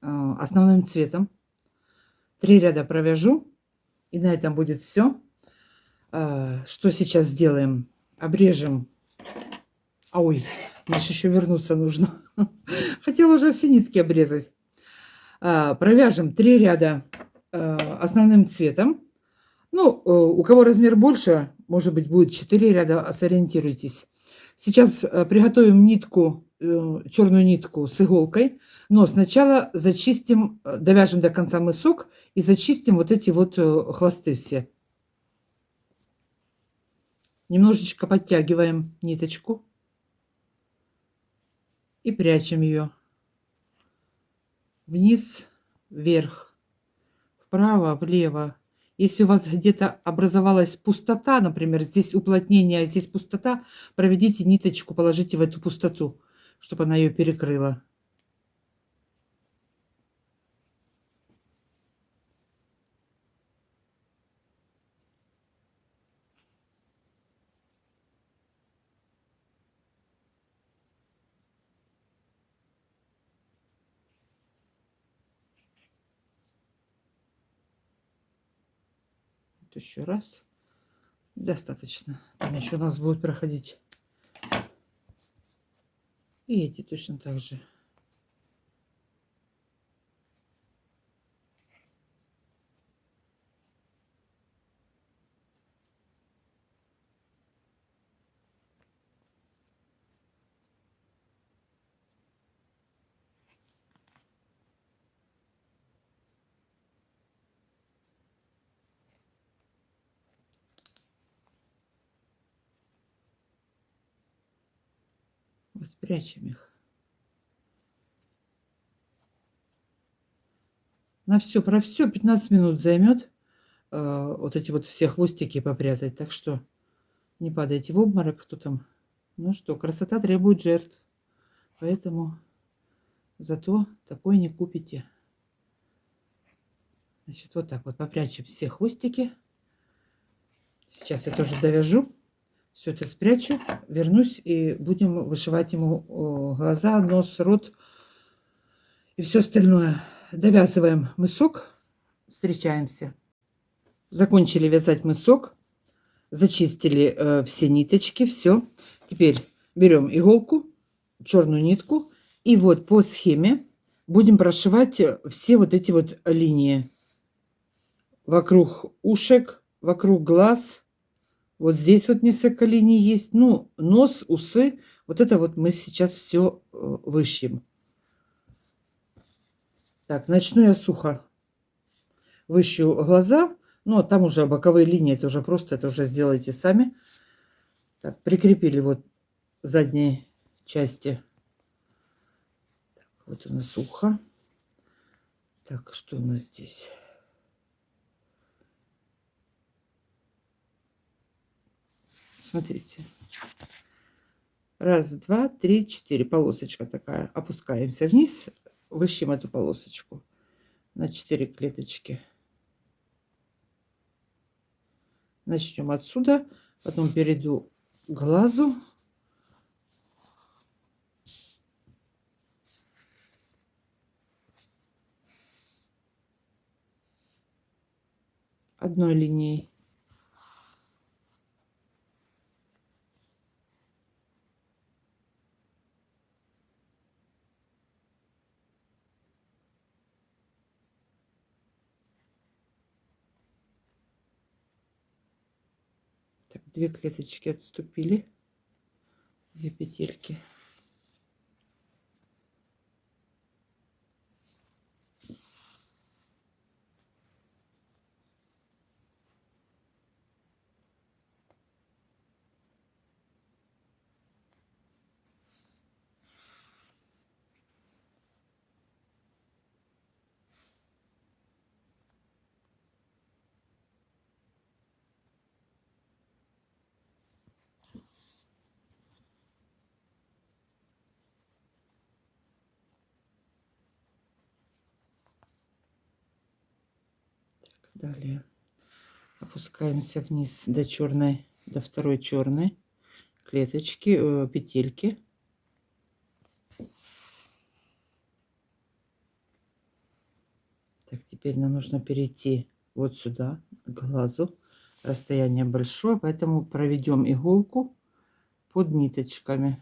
S1: основным цветом. 3 ряда провяжу, и на этом будет все. Что сейчас сделаем? Обрежем. Ой, мне же еще вернуться нужно. Хотела уже все нитки обрезать. Провяжем 3 ряда основным цветом. Ну, у кого размер больше, может быть, будет 4 ряда, сориентируйтесь. Сейчас приготовим нитку, черную нитку с иголкой, но сначала зачистим, довяжем до конца мысок и зачистим вот эти вот хвосты все. Немножечко подтягиваем ниточку и прячем ее вниз, вверх, вправо, влево. Если у вас где-то образовалась пустота, например, здесь уплотнение, а здесь пустота, проведите ниточку, положите в эту пустоту, чтобы она ее перекрыла. Вот еще раз. Достаточно. Там еще у нас будут проходить. И эти точно так же. Прячем их. На все про все 15 минут займет вот эти вот все хвостики попрятать. Так что не падайте в обморок, кто там. Ну что, красота требует жертв. Поэтому зато такое не купите. Значит, вот так вот попрячем все хвостики. Сейчас я тоже довяжу. Все это спрячу, вернусь и будем вышивать ему глаза, нос, рот и все остальное. Довязываем мысок, встречаемся. Закончили вязать мысок, зачистили все ниточки, все. Теперь берем иголку, черную нитку и вот по схеме будем прошивать все вот эти вот линии вокруг ушек, вокруг глаз. Вот здесь вот несколько линий есть. Ну, нос, усы. Вот это вот мы сейчас все вышьем. Так, начну я сухо. Вышью глаза. Ну, там уже боковые линии. Это уже просто, это уже сделайте сами. Так, прикрепили вот задней части. Так, вот у нас ухо. Так, что у нас здесь? Смотрите. Раз, два, три, четыре. Полосочка такая. Опускаемся вниз. Вышьем эту полосочку на 4 клеточки. Начнем отсюда. Потом перейду к глазу. Одной линией. Так, 2 клеточки отступили, 2 петельки. Далее опускаемся вниз до черной, до второй черной клеточки, петельки. Так, теперь нам нужно перейти вот сюда, к глазу. Расстояние большое, поэтому проведем иголку под ниточками.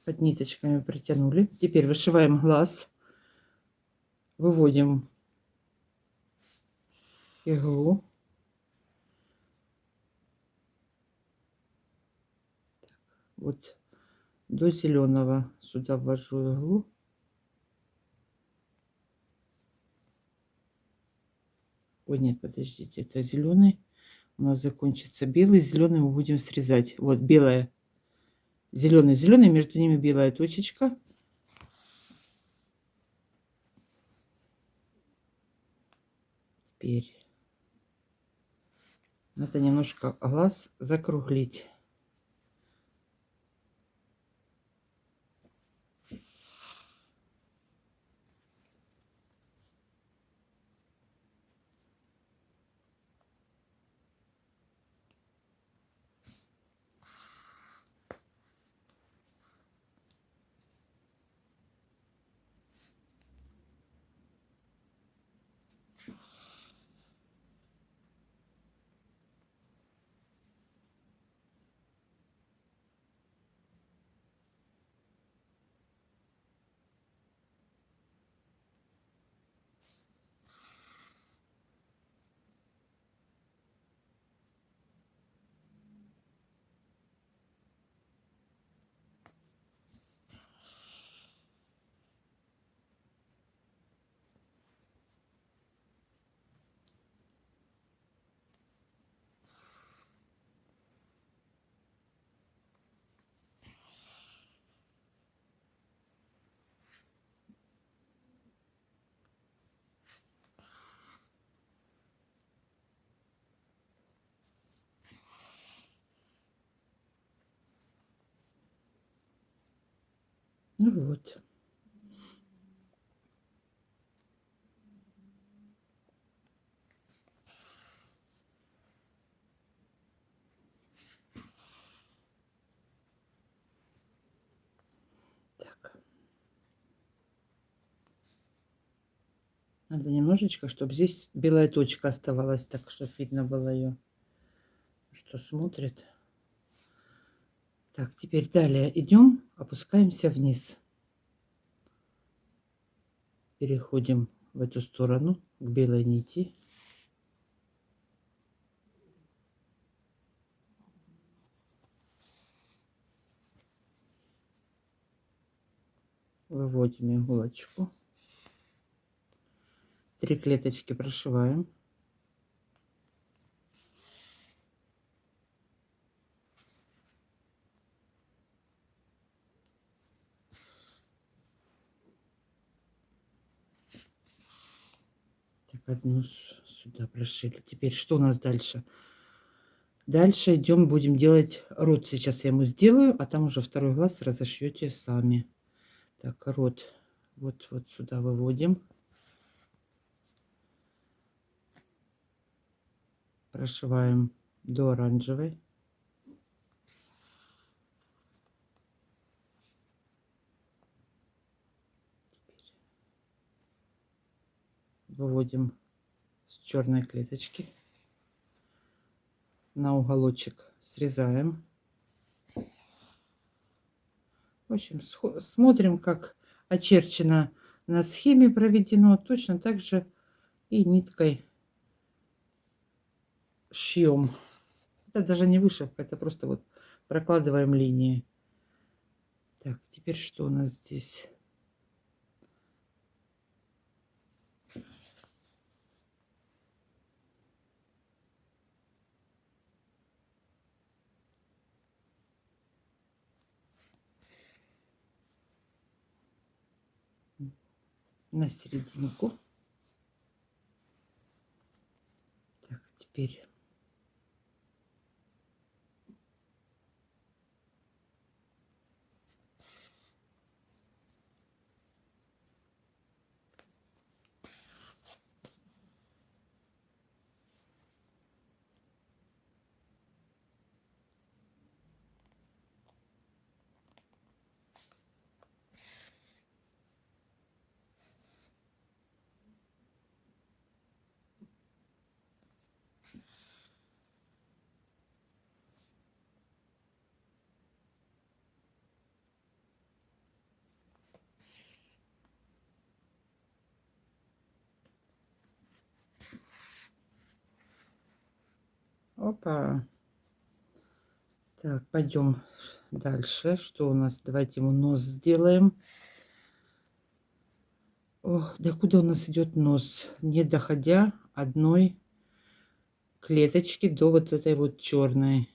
S1: Под ниточками протянули. Теперь вышиваем глаз. Выводим иглу. Так, вот до зеленого сюда ввожу иглу. Ой, нет, подождите, это зеленый. У нас закончится белый. Зеленый мы будем срезать. Вот белая. Зеленый, зеленый, между ними белая точечка. Теперь надо немножко глаз закруглить. Ну вот. Так. Надо немножечко, чтобы здесь белая точка оставалась, так, чтобы видно было ее, что смотрит. Так, теперь далее идем, опускаемся вниз. Переходим в эту сторону к белой нити. Выводим иголочку. 3 клеточки прошиваем. Так, одну сюда прошили. Теперь что у нас дальше? Дальше идем, будем делать рот. Сейчас я ему сделаю, а там уже второй глаз разошьете сами. Так, рот вот сюда выводим. Прошиваем до оранжевой. Выводим с черной клеточки. На уголочек срезаем. В общем, смотрим, как очерчено на схеме проведено. Точно так же и ниткой шьем. Это даже не вышивка, это просто вот прокладываем линии. Так, теперь что у нас здесь? На серединку. Так, теперь опа. Так, пойдем дальше. Что у нас? Давайте ему нос сделаем. Ох, до куда у нас идет нос? Не доходя одной клеточки до вот этой вот черной.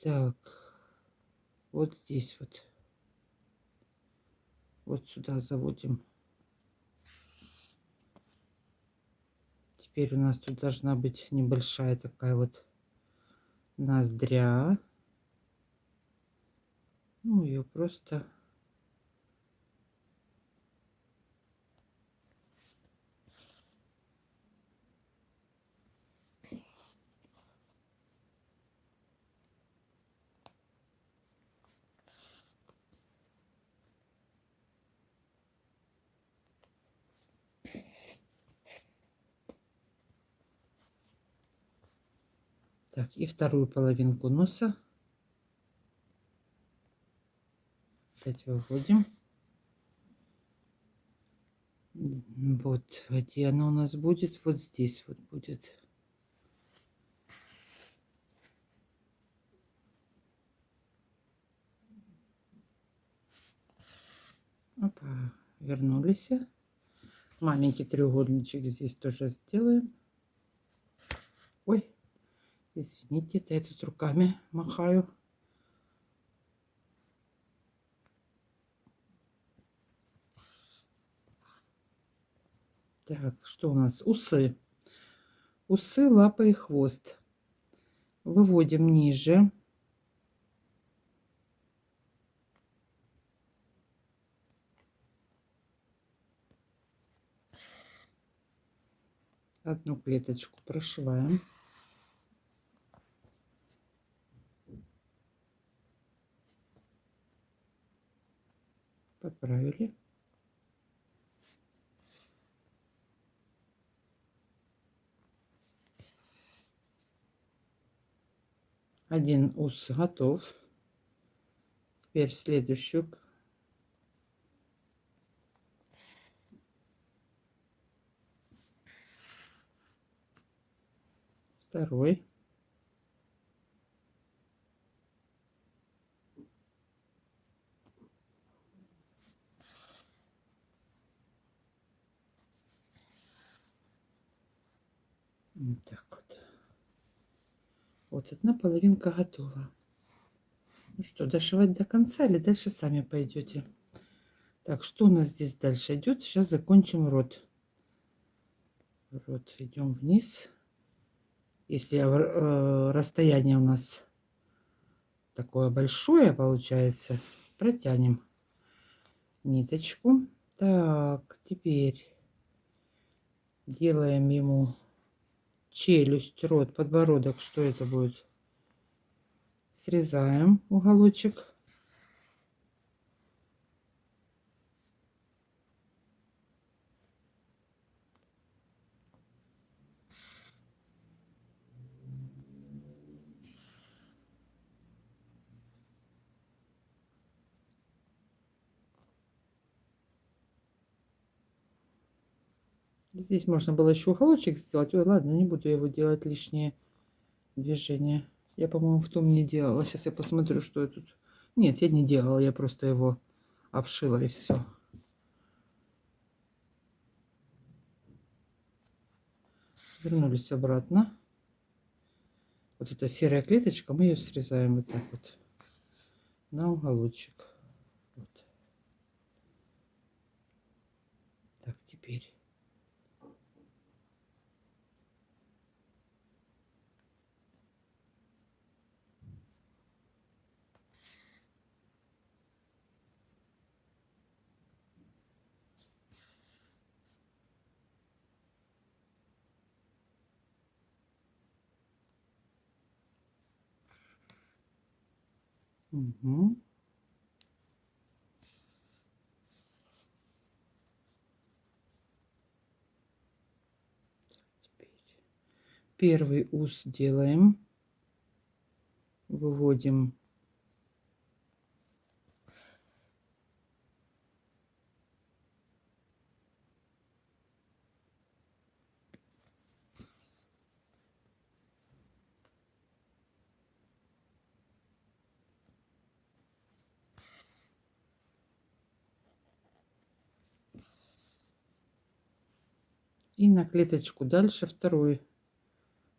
S1: Так, вот здесь вот. Вот сюда заводим. Теперь у нас тут должна быть небольшая такая вот ноздря. Ну, ее просто... Так, и вторую половинку носа. Опять выводим. Вот, где она у нас будет? Вот здесь вот будет. Опа, вернулись. Маленький треугольничек здесь тоже сделаем. Ой, извините, я тут руками махаю. Так, что у нас? Усы. Усы, лапы и хвост. Выводим ниже. Одну клеточку прошиваем. Подправили. Один ус готов. Теперь следующую. Второй. Вот так вот. Вот одна половинка готова. Ну что, дошивать до конца или дальше сами пойдете? Так, что у нас здесь дальше идет? Сейчас закончим рот. Рот идем вниз. Если расстояние у нас такое большое получается, протянем ниточку. Так, теперь делаем ему челюсть, рот, подбородок. Что это будет? Срезаем уголочек. Здесь можно было еще уголочек сделать. Ой, ладно, не буду его делать лишние движения. Я, по-моему, в том не делала. Сейчас я посмотрю, что я тут... Нет, я не делала, я просто его обшила и все. Вернулись обратно. Вот эта серая клеточка, мы ее срезаем вот так вот на уголочек. Вот. Так, теперь... Угу. Первый ус делаем, выводим и на клеточку дальше второй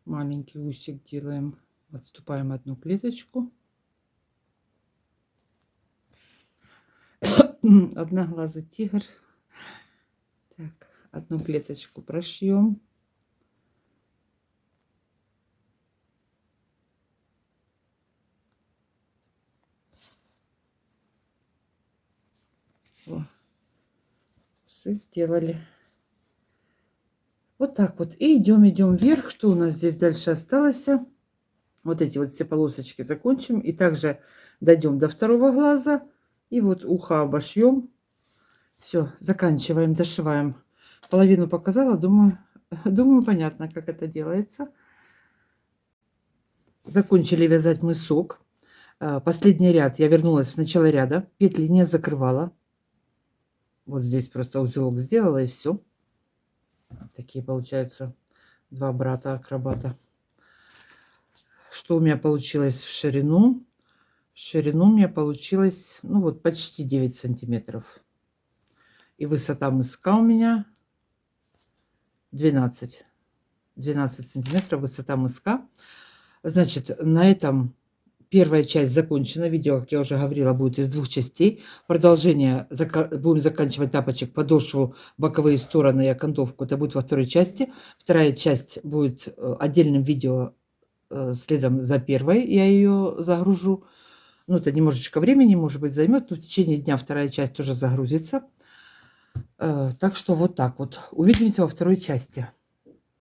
S1: маленький усик делаем. Отступаем одну клеточку. Одноглазый тигр. Так, одну клеточку прошьем. О, все сделали. Вот так вот. И идем вверх. Что у нас здесь дальше осталось? Вот эти вот все полосочки закончим. И также дойдем до второго глаза. И вот ухо обошьем. Все, заканчиваем, дошиваем. Половину показала. Думаю, понятно, как это делается. Закончили вязать мысок. Последний ряд. Я вернулась в начало ряда. Петли не закрывала. Вот здесь просто узелок сделала и все. Такие получаются два брата акробата. Что у меня получилось в ширину? В ширину у меня получилось, ну вот, почти 9 сантиметров. И высота мыска у меня 12 сантиметров высота мыска. Значит, на этом первая часть закончена. Видео, как я уже говорила, будет из двух частей. Продолжение будем заканчивать тапочек, подошву, боковые стороны и окантовку. Это будет во второй части. Вторая часть будет отдельным видео следом за первой. Я ее загружу. Ну, это немножечко времени, может быть, займет. Но в течение дня вторая часть тоже загрузится. Так что вот так вот. Увидимся во второй части.